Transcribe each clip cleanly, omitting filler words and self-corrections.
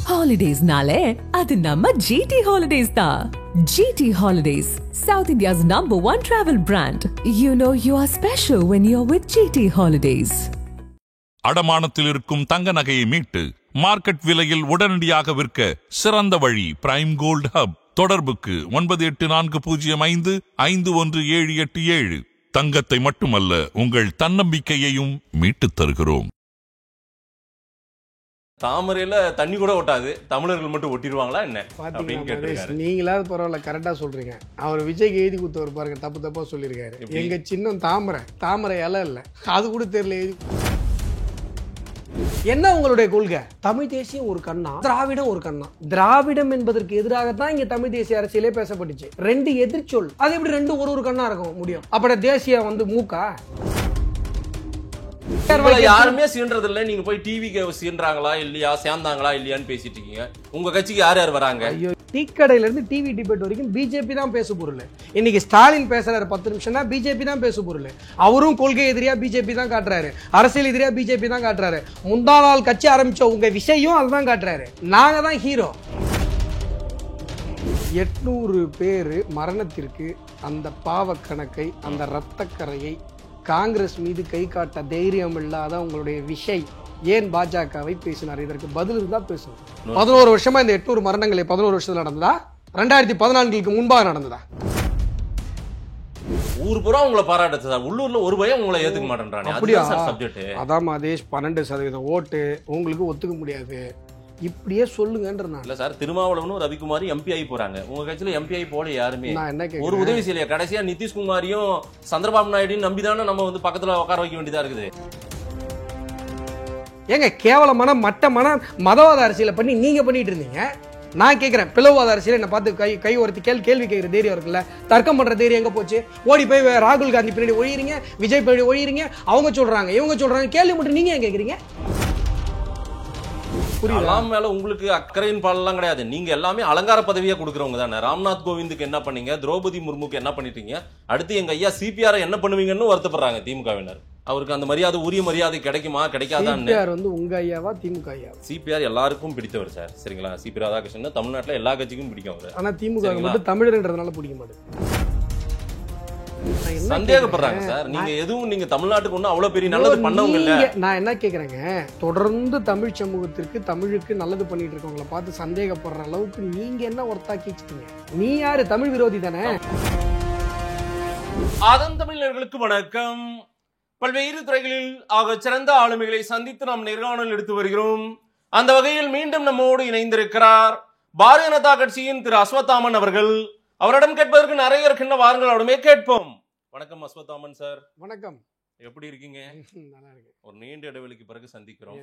Holidays-nale, adu namma GT Holidays da. GT Holidays, South India's #1 travel brand. You know you are special when you're with GT Holidays. அடமானத்தில் இருக்கும் தங்க நகையை மீட்டு market விலையில் உடனடியாக விற்க சிறந்த வழி பிரைம் கோல்ட் ஹப். தொடர்புக்கு 9840551787. தங்கத்தை மட்டுமல்ல, உங்கள் தன்னம்பிக்கையையும் மீட்டுத் தருகிறோம். தாமரையில தண்ணி கூட ஒட்டாது, தமிழர்கள் மட்டும் ஒட்டிடுவாங்களா என்ன அப்படின்னு கேட்டிருக்காரு. நீங்களாவது பரவாயில்ல, கரெக்டா சொல்றீங்க. அவர் விஜய்க்கு எழுதி கொடுத்தவர் பாருங்க, தப்பா சொல்லியிருக்காரு. எங்க சின்னம் தாமரை, தாமரை இலை இல்ல, அது கூட தெரியல. என்ன உங்களுடைய கொள்கை? தமிழ் தேசியம் ஒரு கண்ணா, திராவிடம் ஒரு கண்ணா. திராவிடம் என்பதற்கு எதிராகத்தான் இங்க தமிழ் தேசிய அரசியலே பேசப்பட்டுச்சு. ரெண்டு எதிர்ச்சொல், அது எப்படி ரெண்டு ஒரு கண்ணா இருக்கும் முடியும்? அப்ப தேசிய மூக்கா? யாருமே சீன்றது இல்ல. நீங்க போய் டிவிக்கு சீன்றாங்களா இல்லையா, சேர்ந்தாங்களா இல்லையான்னு பேசிட்டு இருக்கீங்க. உங்க கட்சிக்கு யார் யார் வராங்க? டீ கடையில இருந்து டிவி டிபேட் வரைக்கும் பிஜேபி தான் பேசு பொருள். இன்னைக்கு ஸ்டாலின் பேசுறாரு 10 நிமிஷம் தான், பிஜேபி தான் பேசு பொருள். அவரும் கொள்கை எதிரியா பிஜேபி தான் காட்டுறாரு, அரசியல் எதிரியா பிஜேபி தான் காட்டுறாரு. முந்தா நாள் கட்சி ஆரம்பிச்ச உங்க விஷயம் அதுதான் காட்டுறாரு. நாங்க தான் ஹீரோ. 800 பேர் மரணத்திற்கு அந்த பாவ கணக்கை, அந்த இரத்தக்கரையை காங்கிரஸ் மீது கை காட்ட தைரியம் இல்லாத உங்களுடைய விஷய் ஏன் பாஜகவை பேசினார்? இதற்கு பதில் இருந்தா பேசணும். 11 வருஷமா இந்த 800 மரணங்களை 11 வருஷத்துல நடந்ததா? 2014க்கு முன்பாக நடந்ததா? ஊர் பூரா உங்களை பாராட்டு சார், உள்ளூர்ல ஒரு பயம் உங்களை ஏத்துக்க மாட்டேன்றானே. அப்படியா? சப்ஜெக்ட் அதான் மதேஷ் 12% ஓட்டு உங்களுக்கு ஒத்துக்க முடியாது, இப்படியே சொல்லுங்கன்றா. இல்ல சார், திருமாவளவனும் ரவிக்குமாரும் எம்பி ஆகி போறாங்க. உங்க கட்சியில எம்பி ஆகி போல யாருமே ஒரு உதவி செய்யலையா? கடைசியா நிதிஷ்குமாரையும் சந்திரபாபு நாயுடு நம்பிதானே நம்ம பக்கத்துல உட்கார வைக்க வேண்டியதா இருக்குது. ஏங்க கேவலமான மட்டமான மதவாத அரசியலை பண்ணி நீங்க பண்ணிட்டு இருந்தீங்க. நான் கேட்கிறேன், பிளவாத அரசியல் என்ன பார்த்து கை ஒருத்தி கேள்வி கேட்கிற தைரியம் இருக்குல்ல? தர்க்கம் பண்ற தைரியம் எங்க போச்சு? ஓடி போய் ராகுல் காந்தி பின்னாடி ஒழியறீங்க, விஜய் பின்னாடி ஒழியறீங்க. அவங்க சொல்றாங்க, இவங்க சொல்றாங்க, கேள்வி மட்டும் நீங்க ஏன் கேட்கறீங்க? கலாம் மேல உங்களுக்கு அக்கறையின் பாலெல்லாம் கிடையாது. நீங்க எல்லாமே அலங்கார பதவியா கொடுக்கறவங்க தானே. ராம்நாத் கோவிந்துக்கு என்ன பண்ணீங்க, திரௌபதி முர்முக்கு என்ன பண்ணிட்டீங்க, அடுத்து எங்க ஐயா சிபிஆர் என்ன பண்ணுவீங்கன்னு வருத்தப்படுறாங்க திமுகவினர். அவருக்கு அந்த மரியாதை, உரிய மரியாதை கிடைக்குமா கிடைக்காதான்னு. உங்க ஐயாவா திமுக ஐயா? சிபிஆர் எல்லாருக்கும் பிடித்தவர் சார், சரிங்களா? சிபி ராதாகிருஷ்ணன் தமிழ்நாட்டுல எல்லா கட்சிக்கும் பிடிக்கும் அவர். ஆனா திமுக மட்டும் தமிழர்ன்றதுனால பிடிக்க மாட்டேங்குது. சந்தேகப்படுறாங்க சார். நீங்க எதுவும் நீங்க தமிழ்நாட்டுக்கு ஒன்னும் அவ்வளவு பெரிய நல்லது பண்ணவங்க இல்ல. நான் என்ன கேக்குறேங்க, தொடர்ந்து தமிழ் சமூகத்திற்கு, தமிழுக்கு நல்லது பண்ணிட்டு இருக்கவங்களை பார்த்து சந்தேகப்படுற அளவுக்கு நீங்க என்ன ஒர்த்தாக்கிச்சிட்டீங்க? நீ யாரு? தமிழ் விரோதி தானே. அதன் தமிழர்களுக்கு வணக்கம். பல்வேறு துறைகளில் ஆக சிறந்த ஆளுமைகளை சந்தித்து நாம் நேர்காணல் எடுத்து வருகிறோம். அந்த வகையில் மீண்டும் நம்மோடு இணைந்திருக்கிறார் பாரதிய ஜனதா கட்சியின் திரு அஸ்வத்தாமன் அவர்கள். அவரிடம் கேட்பதற்கு நிறைய இருக்கின்ற வாருங்கள், அவருமே கேட்போம். வணக்கம் அஸ்வத்தாமன் சார். வணக்கம், எப்படி இருக்கீங்க? நல்லா இருக்கு. ஒரு நீண்ட இடைவெளிக்கு பிறகு சந்திக்கிறோம்.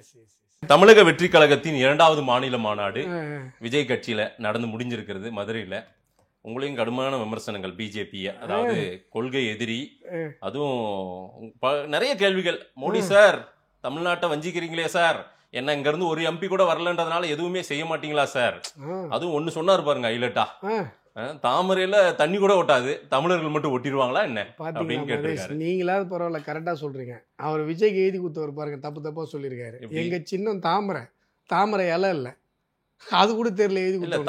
தமிழக வெற்றி கழகத்தின் 2வது மாநில மாநாடு விஜய் கட்சியில நடந்து முடிஞ்சிருக்கிறது மதுரையில. உங்களையும் கடுமையான விமர்சனங்கள் பிஜேபிய, அதாவது கொள்கை எதிரி, அதுவும் நிறைய கேள்விகள். மோடி சார் தமிழ்நாட்டை வஞ்சிக்கிறீங்களே சார், என்ன இங்க இருந்து ஒரு எம்பி கூட வரலன்றதுனால எதுவுமே செய்ய மாட்டீங்களா சார்? அதுவும் ஒண்ணு சொன்னாரு பாருங்க ஹைலைட்டா, தாமரையில தண்ணி கூட ஒட்டாது, தமிழர்கள் மட்டும் ஒட்டிடுவாங்களா என்ன அப்படின்னு கேட்டிருக்காரு. நீங்களாவது பரவாயில்ல, கரெக்டா சொல்றீங்க. அவர் விஜய்க்கு எழுதி கொடுத்தவர் பாருங்க, தப்பா சொல்லியிருக்காரு. எங்க சின்னம் தாமரை, தாமரை இலை இல்ல, அது கூட தெரியல. எழுதி இல்ல,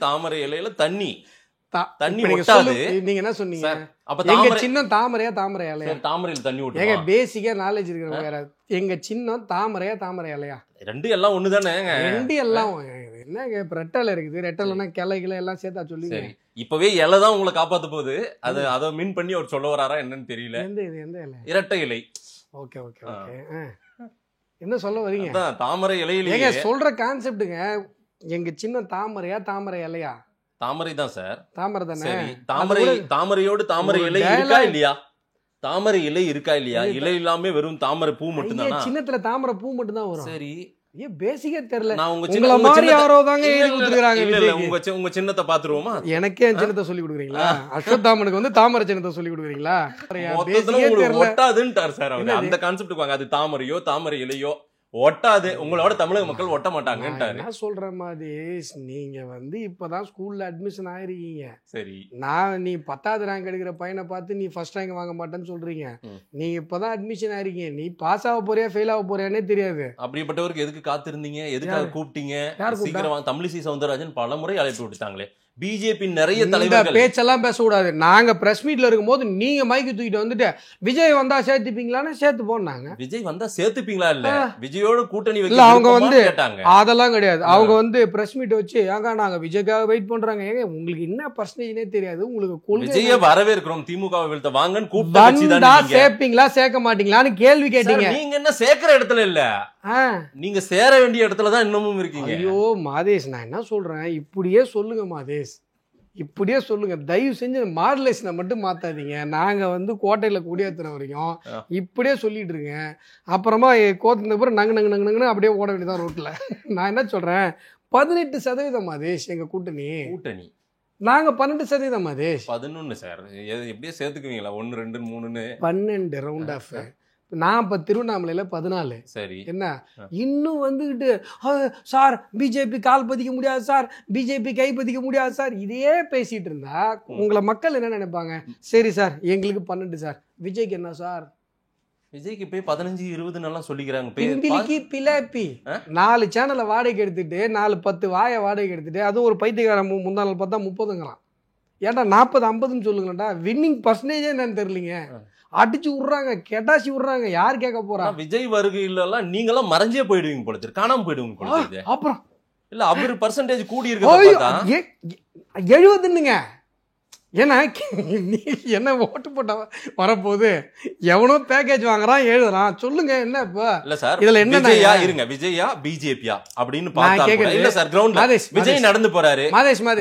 தாமரை இலையில தண்ணி ஒட்டாது. நீங்க என்ன சொன்னீங்க? எங்க சின்னம் தாமரையா தாமரை இலையா? தாமரையில் தண்ணி ஒட்டாது. ஏங்க பேசிக்கா நாலேஜ் இருக்கிறவங்க யாராவது, எங்க சின்னம் தாமரையா தாமரை இலையா? ரெண்டு எல்லாம் ஒண்ணுதானே. ரெண்டு எல்லாம் என்னங்க, இப்ப ரெட்டலை இருக்குது, ரெட்டலைன்னா கிளை எல்லாம் சேர்த்தா சொல்லி. இப்பவே இலைதான் உங்களை காப்பாத்த போகுது. அதை மீன் பண்ணி அவர் சொல்ல வராரா என்னன்னு தெரியல. எந்த இலை? இரட்டை இலை. ஓகே என்ன சொல்ல வரீங்க? தாமரை இலையில ஏங்க சொல்ற கான்செப்டுங்க. எங்க சின்னம் தாமரையா தாமரை இலையா? தாமரை தான் சார். தாமரை தானே. தாமரையோடு தாமரை இலை இருக்கா இல்லையா? தாமரை இலை இருக்கா இல்லையா? இலை இல்லாம வெறும் தாமரை பூ மட்டும் தானா? சின்னத்துல தாமரை பூ மட்டும் தான் வரும். சரி, ஏன் பேசிக்கே தெரியல. நான் உங்க சின்னத்தை பாத்துருவோமா? எனக்கே என் சின்னத்தை சொல்லி கொடுக்குறீங்களா? அஸ்வத்தாமனுக்கு வந்து தாமரை சின்னத்தை சொல்லி கொடுக்குறீங்களா? ஒட்டாதுன்ட்டார் சார் அவர். அந்த கான்செப்ட் வாங்க, அது தாமரையோ தாமரை இலையோ ஒட்டாது, உங்களோட தமிழக மக்கள் ஒட்ட மாட்டாங்கன்ட்டாரு. நான் சொல்ற மாதிரி நீங்க இப்பதான் ஸ்கூல்ல அட்மிஷன் ஆயிருக்கீங்க. சரி, நீ 10வது ரேங்க் எடுக்கிற பையனை பார்த்து நீ ஃபர்ஸ்ட் ரேங்க் வாங்க மாட்டேன்னு சொல்றீங்க. நீங்க இப்பதான் அட்மிஷன் ஆயிருக்கீங்க, நீ பாஸ் ஆக போறியா ஃபெயில் ஆக போறியானே தெரியாது. அப்படிப்பட்டவருக்கு எதுக்கு காத்திருந்தீங்க, எதுக்காக கூப்பிட்டீங்க? சீக்கிரம் தமிழிசை சவுந்தரராஜன் பல முறை அழைப்பு விடுத்தாங்களே. பிஜேபி நிறைய தலைவர்கள் பேச்செல்லாம் பேசக்கூடாது. நாங்க பிரஸ் மீட்ல இருக்கும்போது நீங்க மைக்கு தூக்கிட்டு வந்துட்டு விஜய் வந்தா சேர்த்துப்பீங்களான்னு சேர்த்து போனாங்க. விஜய் வந்தா சேர்த்துப்பீங்களா? இல்ல விஜயோட கூட்டணி வைக்க அவங்க கேட்டாங்க. அதெல்லாம் கிடையாது. அவங்க பிரஸ் மீட் வச்சு ஏங்க நாங்க விஜய்க்காக வெயிட் பண்றாங்க. ஏங்க உங்களுக்கு என்ன பர்சன்டேஜ்னே தெரியாது, உங்களுக்கு கொள்கை விஜய வரவே இருக்கிறோம், திமுக வீழ்த்த வாங்கன்னு கூப்பிட்டா சேர்ப்பீங்களா சேர்க்க மாட்டீங்களான்னு கேள்வி கேட்டீங்க. நீங்க என்ன சேர்க்கிற இடத்துல இல்ல, நீங்க சேர வேண்டிய இடத்துலதான் இன்னமும் இருக்கீங்க. ஐயோ மாதேஷ், நான் என்ன சொல்றேன், இப்படியே சொல்லுங்க மாதேஷ், இப்படியே சொல்லுங்க. தயவு செஞ்சு மாடுலேஷனை மட்டும் மாத்தாதீங்க. நாங்க கோட்டையில குடியேற்றுற வரைக்கும் இப்படியே சொல்லிட்டு இருக்கேன். அப்புறமா கோத்துன பிறகு நங்கு நங்கு நங்கு நங்குன்னு அப்படியே ஓட வேண்டியதான் ரோட்ல. நான் என்ன சொல்றேன், 18% மாதேஷ் எங்க கூட்டணி. நாங்க 12% மாதேஷ். 11 சார், எப்படியே சேர்த்துக்குவீங்களா? 1 2 3ன்னு 12 ரவுண்ட் ஆஃப். நான் இப்போ திருவண்ணாமலையில் 14. சரி, என்ன இன்னும் வந்துக்கிட்டு சார் பிஜேபி கால் பதிக்க முடியாது சார், பிஜேபி கை பதிக்க முடியாது சார், இதே பேசிட்டு இருந்தா உங்களை மக்கள் என்ன நினைப்பாங்க? சரி சார் எங்களுக்கு 12 சார், விஜய்க்கு என்ன சார்? விஜய்க்கு போய் 15 20 நல்லா சொல்லிக்கிறாங்க. பிலாப்பி 4 சேனலை வாடகைக்கு எடுத்துட்டு 4-10 வாயை வாடகைக்கு எடுத்துட்டு, அதுவும் ஒரு பைத்தியக்காரன் முந்தா நாள் பார்த்தா 30ங்களாம். ஏன்டா 40-50ன்னு சொல்லுங்கடா. வின்னிங் பர்சன்டேஜே என்னன்னு தெரியலீங்க, அடிச்சு விடுறாங்க, கெட்டாசி விடுறாங்க. யார் கேட்க போறா? விஜய் வருகையிலாம் நீங்களாம் மறைஞ்சே போயிடுவீங்க போல தெரியும், காணாம போயிடுவீங்க போல தெரியுது. அப்புறம் இல்ல அவர் பர்சன்டேஜ் கூடி இருக்கு 70ன்னுங்க. ஏன்னா நீ என்ன ஓட்டு போட்ட வரப்போகுது, எவனோ பேக்கேஜ் வாங்குறான் எழுதுறான். சொல்லுங்க என்ன இப்ப? இல்ல சார், இதுல என்ன இருங்க, விஜயா பிஜேபியா அப்படின்னு பார்த்தா இல்ல சார், கிரவுண்ட்ல விஜய் நடந்து போறாரு,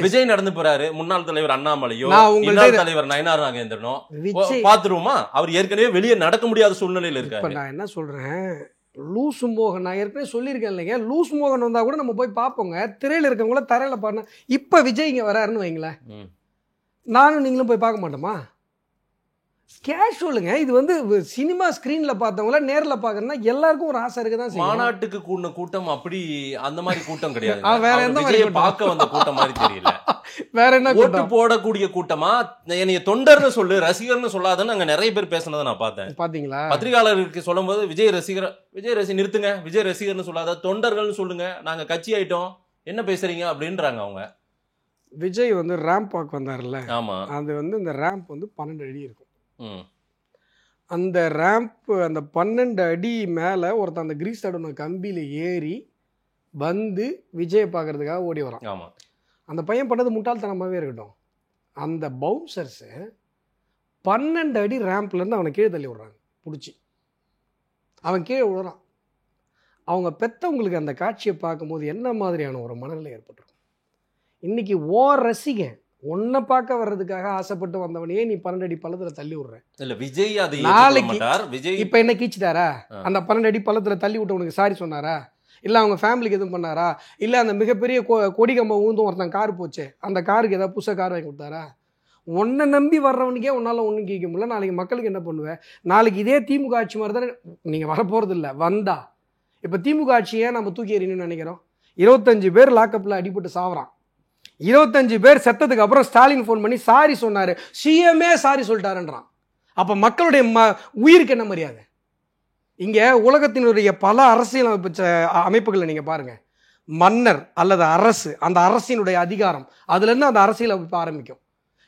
விஜய் நடந்து போறாரு, முன்னாள் தலைவர் அண்ணாமலையோ முன்னாள் தலைவர் நயனார் நாகேந்திரனோ பாத்துருவோமா? அவர் ஏற்கனவே வெளியே நடக்க முடியாத சூழ்நிலையில இருக்காரு. நான் என்ன சொல்றேன், லூஸ் மோகன், நான் ஏற்கனவே சொல்லியிருக்கேன் இல்லைங்க, லூஸ் மோகன் வந்தா கூட நம்ம போய் பார்ப்போங்க. திரையில இருக்கவங்கள தரையில பாருங்க. இப்ப விஜய் இங்க வராருன்னு வைங்களேன், நானும் நீங்களும் போய் பார்க்க மாட்டோமா? கேஷுவலுங்க. இது சினிமா ஸ்கிரீன்ல பார்த்தவங்கள நேர்ல பார்க்கறதுனா எல்லாருக்கும் ஒரு ஆசை இருக்குதான். மாநாட்டுக்கு கூடின கூட்டம் அப்படி அந்த மாதிரி கூட்டம் கிடையாது. வேற எந்த மாதிரி பார்க்க வந்த கூட்டம் மாதிரி தெரியல. வேற என்ன ஓட்டு போடக்கூடிய கூட்டமா? என்னைய தொண்டர்னு சொல்லு, ரசிகர்னு சொல்லாதன்னு அங்க நிறைய பேர் பேசினதை நான் பார்த்தேன். பாத்தீங்களா? பத்திரிகையாளருக்கு சொல்லும் போது விஜய் ரசிகர் நிறுத்துங்க, விஜய் ரசிகர்னு சொல்லாத, தொண்டர்கள்னு சொல்லுங்க, நாங்க கட்சி ஆயிட்டோம், என்ன பேசுறீங்க அப்படின்றாங்க அவங்க. விஜய் ரேம்ப் வாக் வந்தார்ல, ஆமா, அது இந்த ரேம்ப் 12 அடி இருக்கும். அந்த ரேம்ப் அந்த 12 அடி மேல ஒருத்தன் அந்த கிரீஸ் தடவை கம்பியில ஏறி வந்து விஜயை பார்க்கறதுக்காக ஓடி வரான். ஆமா, அந்த பையன் பண்ணது முட்டாள்தனமாவே இருக்கட்டும். அந்த பவுன்சர்ஸ் 12 அடி ரேம்ப்ல இருந்து அவனை கீழே தள்ளி விடுறாங்க, பிடிச்சி அவன் கீழே விடுறான். அவங்க பெத்தவங்களுக்கு அந்த காட்சியை பார்க்கும்போது என்ன மாதிரியான ஒரு மனநிலை ஏற்பட்டுரும்? இன்னைக்கு ரசிகன் உன்னை பார்க்க வர்றதுக்காக ஆசைப்பட்டு வந்தவனையே நீ 12 அடி பள்ளத்துல தள்ளி விடுற. இல்ல விஜய் அதை நாளைக்கு இப்ப என்ன கீச்சிட்டாரா? அந்த 12 அடி பள்ளத்துல தள்ளி விட்டவனுக்கு சாரி சொன்னாரா? இல்ல அவங்க ஃபேமிலிக்கு எதுவும் பண்ணாரா? இல்ல அந்த மிகப்பெரிய கொடி கம்பம் ஊந்தும் ஒருத்தன் கார் போச்சு, அந்த காருக்கு ஏதாவது புதுசாக கார் வாங்கி கொடுத்தாரா? உன்னை நம்பி வர்றவனுக்கே உன்னால ஒன்றும் கேட்க முடியல. நாளைக்கு மக்களுக்கு என்ன பண்ணுவேன்? நாளைக்கு இதே திமுக ஆட்சி மாதிரி தானே நீங்க வரப்போறது இல்லை. வந்தா இப்ப திமுக ஆட்சியை நம்ம தூக்கி எறியணும்னு நினைக்கிறோம். 25 பேர் லாக்கப்ல அடிபட்டு சாவறான். 25 பேர் செத்ததுக்கு அப்புறம் ஸ்டாலின் ஃபோன் பண்ணி சாரி சொன்னாரு, சிஎம்ஏ சாரி சொல்லிட்டாருன்றான். அப்ப மக்களுடைய உயிருக்கு என்ன மரியாதை? இங்க உலகத்தினுடைய பல அரசியல் அமைப்புகளை நீங்க பாருங்க. மன்னர் அல்லது அரசு, அந்த அரசினுடைய அதிகாரம், அதுல இருந்து அந்த அரசியல் அமைப்பு ஆரம்பிக்கும்.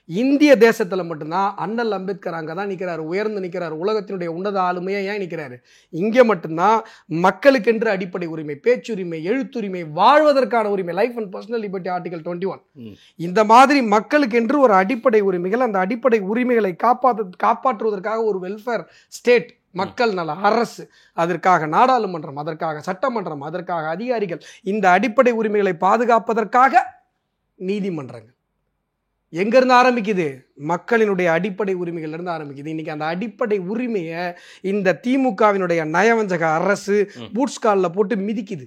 இந்திய தேசத்துல மட்டும்தான் அண்ணல் அம்பேத்கர் அங்கதான் நிக்கிறாரு, உயர்ந்து நிக்கிறாரு. உலகத்தினுடைய உன்னத ஆளுமையா ஏன் நிக்கிறாரு? இங்க மட்டும்தான் மக்களுக்கென்று அடிப்படை உரிமை, பேச்சுரிமை, எழுத்துரிமை, வாழ்வதற்கான உரிமை, life and personal liberty article 21, இந்த மாதிரி மக்களுக்கென்று ஒரு அடிப்படை உரிமைகள், அந்த அடிப்படை உரிமைகளை காப்பாற்றுவதற்காக ஒரு வெல்ஃபேர் ஸ்டேட், மக்கள் நல அரசு, அதற்காக நாடாளுமன்றம், அதற்காக சட்டமன்றம், அதற்காக அதிகாரிகள், இந்த அடிப்படை உரிமைகளை பாதுகாப்பதற்காக நீதிமன்றங்கள். எங்கிருந்து ஆரம்பிக்குது? மக்களினுடைய அடிப்படை உரிமைகள் இருந்து ஆரம்பிக்குது. இன்னைக்கு அந்த அடிப்படை உரிமையை இந்த திமுகவினுடைய நயவஞ்சக அரசு பூட்ஸ் கால்ல போட்டு மிதிக்குது.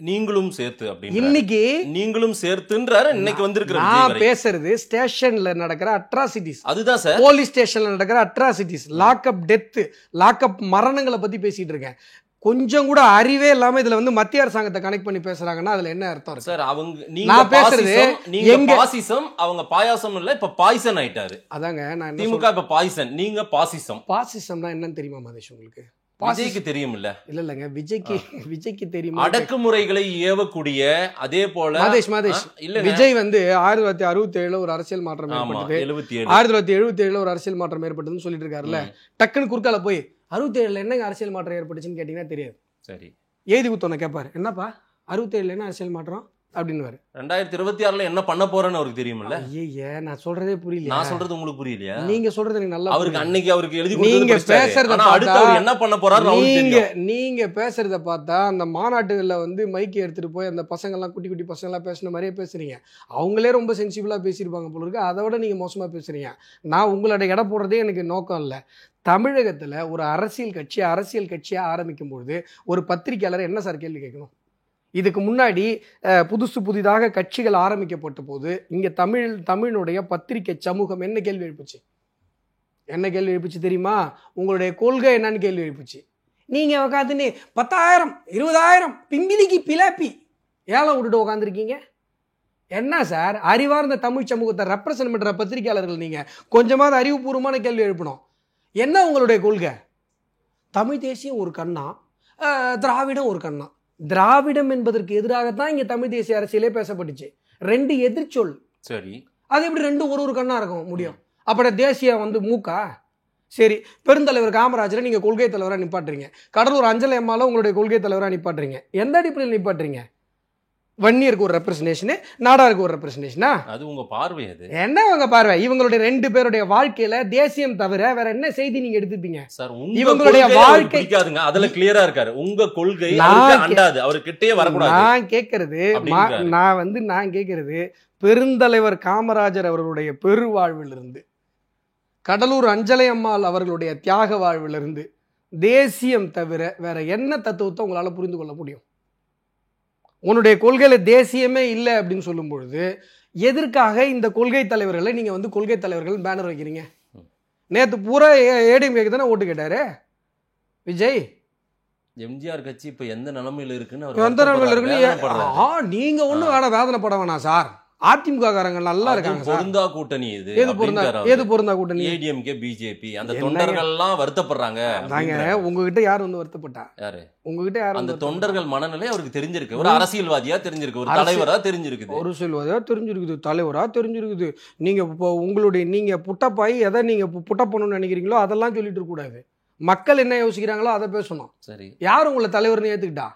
நீங்களும் சேர்த்து அப்படின்னு இன்னைக்கு நீங்களும் சேர்த்துன்றாரு. இன்னைக்கு வந்திருக்கிற நான் பேசுறது ஸ்டேஷன்ல நடக்கிற அட்ராசிட்டிஸ், அதுதான் சார். போலீஸ் ஸ்டேஷன்ல நடக்கிற அட்ராசிட்டிஸ், லாக்அப் டெத், லாக்அப் மரணங்களை பத்தி பேசிட்டு இருக்கேன். கொஞ்சம் கூட அறிவே இல்லாம இதுல வந்து மத்திய அரசாங்கத்தை கனெக்ட் பண்ணி பேசுறாங்கன்னா அதுல என்ன அர்த்தம் இருக்கு? சார் அவங்க நான் பேசுறது நீங்க பாசிசம், அவங்க பாயாசம் இல்ல, இப்ப பாய்சன் ஆயிட்டாரு. அதாங்க நான் திமுக இப்ப பாய்சன், நீங்க பாசிசம். பாசிசம்னா என்னன்னு தெரியுமா மதேஷ் உங்களுக்கு? விஜய்க்கு தெரியும் இல்ல? இல்லங்க, விஜய்க்கு தெரியுமா? அடக்குமுறைகளை ஏவக்கூடிய அதே போல மதேஷ் விஜய் வந்து 1967 ஒரு அரசியல் மாற்றம் ஏற்பட்டது, 1977 ஒரு அரசியல் மாற்றம் ஏற்பட்டதுன்னு சொல்லிட்டு இருக்காருல்ல. டக்குன்னு குறுக்கால போய் 67 என்னங்க அரசியல் மாற்றம் ஏற்பட்டுச்சுன்னு கேட்டீங்கன்னா தெரியாது. சரி, எழுதி குத்தோன்னு கேட்பாரு, என்னப்பா 67 என்ன அரசியல் மாற்றம் அப்படின்னு. 2026 என்ன பண்ண போறேன்னு அவருக்கு தெரியுமில்ல? ஐயே, நான் சொல்றதே புரியல. நான் சொல்றது உங்களுக்கு புரியலையா? நீங்க சொல்றது எனக்கு நல்லா அவருக்கு அன்னைக்கு அவருக்கு எழுதி நீங்க பேசுறத அடுத்து அவர் என்ன பண்ண போறாரு நீங்க பேசுறத பார்த்தா அந்த மாநாட்டுகள்ல வந்து மைக்கு எடுத்துட்டு போய் அந்த பசங்க எல்லாம் குட்டி குட்டி பசங்க எல்லாம் பேசுன மாதிரியே பேசுறீங்க. அவங்களே ரொம்ப சென்சிபிளா பேசியிருப்பாங்க போல இருக்கு, அதை விட நீங்க மோசமா பேசுறீங்க. நான் உங்களோட எடை போடுறதே எனக்கு நோக்கம் இல்லை. தமிழகத்துல ஒரு அரசியல் கட்சியா ஆரம்பிக்கும் பொழுது ஒரு பத்திரிகையாளர் என்ன சார் கேள்வி கேட்கணும்? இதுக்கு முன்னாடி புதிதாக கட்சிகள் ஆரம்பிக்கப்பட்ட போது இங்க தமிழினுடைய பத்திரிகை சமூகம் என்ன கேள்வி எழுப்புச்சு தெரியுமா? உங்களுடைய கொள்கை என்னன்னு கேள்வி எழுப்புச்சு. நீங்க உட்காந்துன்னு 10,000 20,000 பிம்பிலிக்கு பிலாப்பி ஏலம் விட்டுட்டு உட்காந்துருக்கீங்க. என்ன சார், அறிவார்ந்த தமிழ் சமூகத்தை ரெப்ரசன்ட் பண்ற பத்திரிகையாளர்கள் நீங்க கொஞ்சமாவது அறிவுபூர்வமான கேள்வி எழுப்பணும். என்ன உங்களுடைய கொள்கை? தமிழ் தேசியம் ஒரு கண்ணா, திராவிடம் ஒரு கண்ணா. திராவிடம் என்பதற்கு எதிராகத்தான் இங்க தமிழ் தேசிய அரசியலே பேசப்பட்டுச்சு. ரெண்டு எதிர்ச்சொல். சரி, அது எப்படி ரெண்டும் ஒரு கண்ணா இருக்கும் முடியும்? அப்படி தேசியம் வந்து மூக்கா? சரி, பெருந்தலைவர் காமராஜரை நீங்க கொள்கை தலைவரா நிப்பாட்டுறீங்க, கடலூர் அஞ்சலை அம்மால உங்களுடைய கொள்கை தலைவரா நிப்பாட்டுறீங்க. எந்த அடிப்படையில் நிப்பாட்டுறீங்க? வன்னியருக்கு ஒரு ரெப்ரசன்டேஷன், நாடாருக்கு ஒரு ரெப்ரசன்டேஷனா? அது உங்க பார்வை. அது என்ன உங்க பார்வை? இவங்களுடைய ரெண்டு பேருடைய வாழ்க்கையில தேசியம் தவிர வேற என்ன செய்தி நீங்க எடுத்துப்பீங்க சார்? இவங்களுடைய வாழ்க்கை அதுல கிளியரா இருக்காரு. உங்க கொள்கை அண்டாது, அவர்கிட்டயே வரக்கூடாது. நான் கேட்கறது பெருந்தலைவர் காமராஜர் அவர்களுடைய பெருவாழ்விலிருந்து, கடலூர் அஞ்சலை அம்மாள் அவர்களுடைய தியாக வாழ்விலிருந்து தேசியம் தவிர வேற என்ன தத்துவத்தை உங்களால புரிந்து கொள்ள முடியும்? உன்னுடைய கொள்கையில தேசியமே இல்லை அப்படின்னு சொல்லும் பொழுது எதற்காக இந்த கொள்கை தலைவர்களை நீங்க வந்து கொள்கை தலைவர்கள் பேனர் வைக்கிறீங்க? நேத்து பூரா ஏடிஎம்கேக்கு தானே ஓட்டு கேட்டாரு விஜய். எம்ஜிஆர் கட்சி இப்ப எந்த நிலைமையில இருக்குன்னு நீங்க ஒண்ணு வேணா வேதனைப்பட வேணாம் சார். அதிமுக காரங்க நல்லா இருக்காங்க. பொருந்தா கூட்டணி இது. எது பொருந்தா கூட்டணி? ADMK BJP. அந்த தொண்டர்கள் எல்லாம் வருத்தப்படுறாங்க. உங்ககிட்ட யார் வந்து வருத்தப்பட்டா? யாரு உங்ககிட்ட யார்? அந்த தொண்டர்கள் மனநிலை அவருக்கு தெரிஞ்சிருக்கு. ஒரு அரசியல்வாதியா தெரிஞ்சிருக்கு, ஒரு தலைவரா தெரிஞ்சிருக்கு, ஒரு அரசியல்வாதியா தெரிஞ்சிருக்குது, தலைவரா தெரிஞ்சிருக்குது. நீங்க நீங்க புட்டப்பாய் எதை நீங்க புட்ட பண்ணணும்னு நினைக்கிறீங்களோ அதெல்லாம் சொல்லிட்டு இருக்க கூடாது. மக்கள் என்ன யோசிக்கிறாங்களோ அதை பேசணும். சரி, யார் உங்களை தலைவர்னு ஏத்துக்கிட்டா?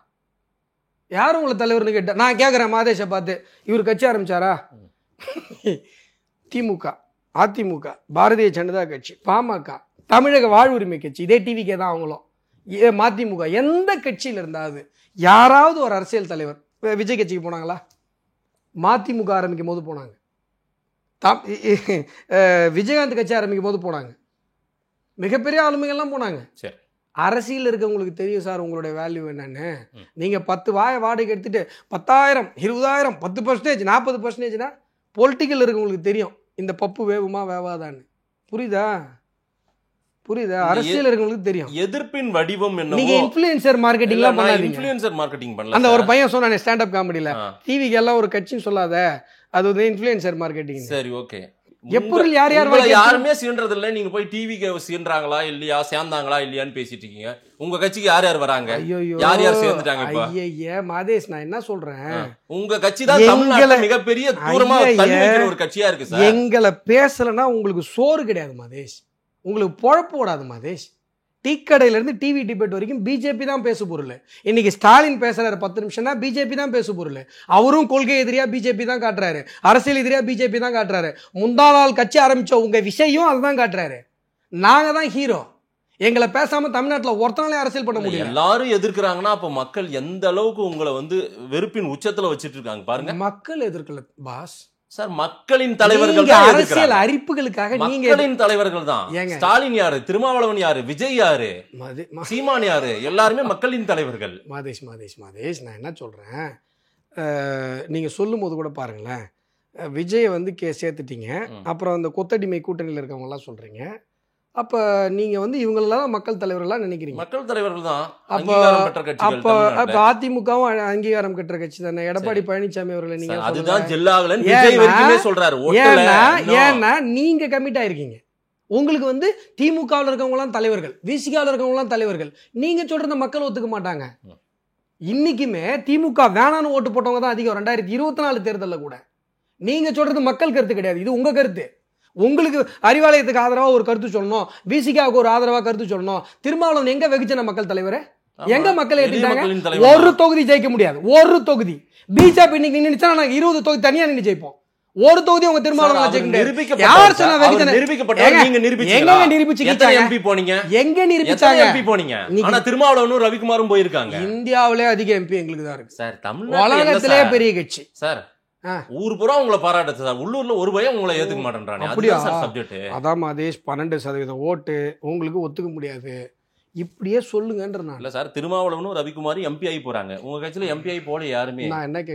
யாரும் உங்களை தலைவர்னு கேட்டா? நான் கேட்குறேன் மாதேஷை பார்த்து, இவர் கட்சி ஆரம்பிச்சாரா? திமுக, அதிமுக, பாரதிய ஜனதா கட்சி, பாமக, தமிழக வாழ்வுரிமை கட்சி, இதே டிவிக்கே தான் அவங்களும், மதிமுக, எந்த கட்சியில் இருந்தாவது யாராவது ஒரு அரசியல் தலைவர் விஜய் கட்சிக்கு போனாங்களா? மதிமுக ஆரம்பிக்கும் போது போனாங்க, விஜயகாந்த் கட்சி ஆரம்பிக்கும் போது போனாங்க, மிகப்பெரிய ஆளுமைகள்லாம் போனாங்க. சரி, அரசியல் இருக்கவங்களுக்கு தெரியும் சார் உங்களுடைய வேல்யூ என்னன்னு. நீங்க 10 வாடகை எடுத்துட்டு 10,000 20,000 10% 40%னா பொலிட்டிக்கல் இருக்கவங்களுக்கு தெரியும் இந்த பப்பு வேவுமா வேவாதான்னு. புரியுதா? அரசியல் இருக்கவங்களுக்கு தெரியும். எதிர்ப்பின் வடிவம் என்ன? நீங்க இன்ஃப்ளூயன்சர் மார்க்கெட்டிங்லாம் பண்ணாதீங்க. இன்ஃப்ளூயன்சர் மார்க்கெட்டிங் பண்ணல. அந்த ஒரு பையன் சொன்னானே ஸ்டாண்ட் அப் காமெடியில, டிவிக்கு எல்லாம் ஒரு கட்சின்னு சொல்லாத, அது வந்து இன்ஃப்ளூயன்சர் மார்க்கெட்டிங். சரி, ஓகே. எப்பொருள் யார் யாருமே சீன்றது இல்ல. நீங்க போய் டிவிக்கு சீன்றாங்களா இல்லையா, சேர்ந்தாங்களா இல்லையான்னு பேசிட்டு இருக்கீங்க. உங்க கட்சிக்கு யார் யார் வராங்க? யார் யார் சேர்ந்துட்டாங்க? ஐயா மாதேஷ், நான் என்ன சொல்றேன், உங்க கட்சி தான் தமிழ்நாட்டுல மிகப்பெரிய தூரமா தள்ளி வைக்கிற ஒரு கட்சியா இருக்கு சார். எங்களை பேசலன்னா உங்களுக்கு சோறு கிடையாது மாதேஷ், உங்களுக்கு பொழப்பு ஓடாது மாதேஷ். டீக்கடையில இருந்து டிவி டிபேட் வரைக்கும் பிஜேபி தான் பேசு பொருள். இன்னைக்கு ஸ்டாலின் பேசுறாரு 10 நிமிஷம்னா பிஜேபி தான் பேசு பொருள். அவரும் கொள்கை எதிரியா பிஜேபி தான் காட்டுறாரு, அரசியல் எதிரியா பிஜேபி தான் காட்டுறாரு. முந்தா நாள் கட்சி ஆரம்பிச்ச உங்க விஷயம் அதுதான் காட்டுறாரு. நாங்க தான் ஹீரோ. எங்களை பேசாம தமிழ்நாட்டில் ஒருத்தனாலே அரசியல் பண்ண முடியும். எல்லாரும் எதிர்க்கிறாங்கன்னா அப்ப மக்கள் எந்த அளவுக்கு உங்களை வந்து வெறுப்பின் உச்சத்துல வச்சிட்டு இருக்காங்க பாருங்க. மக்கள் எதிர்க்கல பாஸ் சார், மக்களின் தலைவர்கள் அரசியல் அறிப்புகளுக்காக மக்களின் தலைவர்கள் தான். ஸ்டாலின் யாரு, திருமாவளவன் யாரு, விஜய் யாரு, சீமான் யாரு, எல்லாருமே மக்களின் தலைவர்கள். மாதேஷ், நான் என்ன சொல்றேன், நீங்க சொல்லும் போது கூட பாருங்களேன், விஜயை வந்து சேர்த்துட்டீங்க, அப்புறம் அந்த கொத்தடிமை கூட்டணியில் இருக்கவங்க எல்லாம் சொல்றீங்க, அப்ப நீங்க வந்து இவங்களெல்லாம் மக்கள் தலைவர்களா நினைக்கிறீங்க? மக்கள் தலைவர்கள் தான். அப்ப அதிமுகவும் அங்கீகாரம் பெற்ற கட்சி தானே. எடப்பாடி பழனிசாமி அவர்களை நீங்க அதுதான் ஜெல்லாகலன்னு விஜய் வரைக்குமே சொல்றாரு. ஏன்னா நீங்க கமிட் ஆயிருக்கீங்க. உங்களுக்கு வந்து திமுகவில் இருக்கவங்களாம் தலைவர்கள், விசிகாவில் இருக்கவங்களாம் தலைவர்கள். நீங்க சொல்றத மக்கள் ஒத்துக்க மாட்டாங்க. இன்னைக்குமே திமுக வேணான்னு ஓட்டு போட்டவங்க தான் அதிகம். 2024 தேர்தலில் கூட நீங்க சொல்றது மக்கள் கருத்து கிடையாது, இது உங்க கருத்து. உங்களுக்கு அறிவாலயத்துக்கு ஆதரவா ஒரு கருத்து சொல்லணும், விசிகாவுக்கு ஒரு ஆதரவா கருத்து சொல்லணும். திருமாவளவன் எங்க வெகுஜன மக்கள் தலைவர், எங்க மக்கள் ஏற்றிட்டாங்க? ஒரு தொகுதி ஜெயிக்க முடியாது, ஒரு தொகுதி. பிஜேபி இன்னைக்கு நினைச்சா நாங்க 20 தொகுதி தனியா நின்று ஜெயிப்போம். ஒரு தொகுதி உங்க திருமாவளவன் ஜெயிக்க முடியாது. யார் சொன்னா வெகுஜன? நீங்க நிரூபிச்சீங்க. எம்பி போனீங்க, எங்க நிரூபிச்சாங்க? எம்பி போனீங்க. ஆனா திருமாவளவனும் ரவிக்குமாரும் போயிருக்காங்க. இந்தியாவிலே அதிக எம்பி எங்களுக்கு தான் இருக்கு சார். தமிழ்நாட்டிலே பெரிய கட்சி சார். ஊர் பூரா உங்களை பாராட்டு சார். உள்ளூர்ல ஒரு பயம் உங்களை ஏத்துக்க மாட்டேன்றானே. அப்படியா சப்ஜெக்ட்? அதான் மதேஷ் 12% ஓட்டு உங்களுக்கு ஒத்துக்க முடியாது, இப்படியே சொல்லுங்கன்றா. இல்ல சார், திருமாவளவனும் ரவிக்குமாரும் எம்பி ஆகி போறாங்க. உங்க கட்சியில எம்பி ஆகி போல யாருமே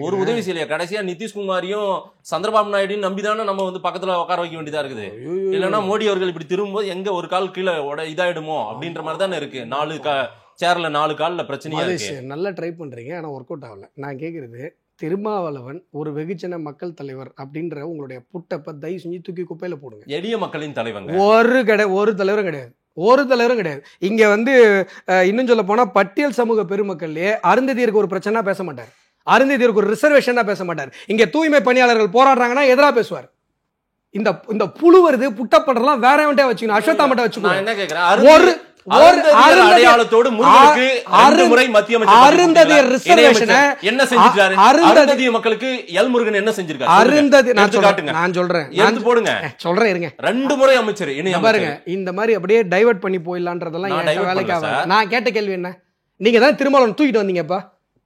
ஒரு உதவி செய்யலையா? கடைசியா நிதிஷ்குமாரையும் சந்திரபாபு நாயுடு நம்பிதானே நம்ம வந்து பக்கத்துல உட்கார வைக்க வேண்டியதா இருக்குது. இல்லைன்னா மோடி அவர்கள் இப்படி திரும்பும்போது எங்க ஒரு கால் கீழே இதாயிடுமோ அப்படின்ற மாதிரி தானே இருக்கு. 4 சேர்ல 4 கால்ல பிரச்சனையா இருக்கு. நல்லா ட்ரை பண்றீங்க, ஆனா ஒர்க் அவுட் ஆகல. நான் கேக்குறது, திருமாவளவன் ஒரு வெகுஜன மக்கள் தலைவர் அப்படின்ற உங்களுடைய புட்டப்ப தயவு செஞ்சு தூக்கி குப்பையில போடுங்க. எளிய மக்களின் தலைவங்க ஒரு தலைவரும் கிடையாது, ஒரு தலைவரும் கிடையாது. இங்க வந்து இன்னும் சொல்ல போனா பட்டியல் சமூக பெருமக்கள்லயே அருந்ததியருக்கு ஒரு பிரச்சனை பேச மாட்டார், அருந்ததியருக்கு ஒரு ரிசர்வேஷனா பேச மாட்டார். இங்க தூய்மை பணியாளர்கள் போராடுறாங்கன்னா எதிராக பேசுவார். இந்த புழு வருது புட்டப்படுறலாம் வேற வச்சுக்கணும், அஸ்வத்தா மட்டும் வச்சுக்கணும். என்ன கேக்குறேன், அருந்ததியர் மக்களுக்கு எல்முருகன் என்ன செஞ்சிருக்காரு? அருந்ததி நான் சொல்றேன் போடுங்க, சொல்றேன் இருங்க. 2 முறை அமைச்சர் பாருங்க. இந்த மாதிரி அப்படியே டைவர்ட் பண்ணி போயிடலான்றதெல்லாம் வேலைக்கு ஆகாது. நான் கேட்ட கேள்வி என்ன, நீங்க தான் திருமாவளவன் தூக்கிட்டு வந்தீங்கப்பா.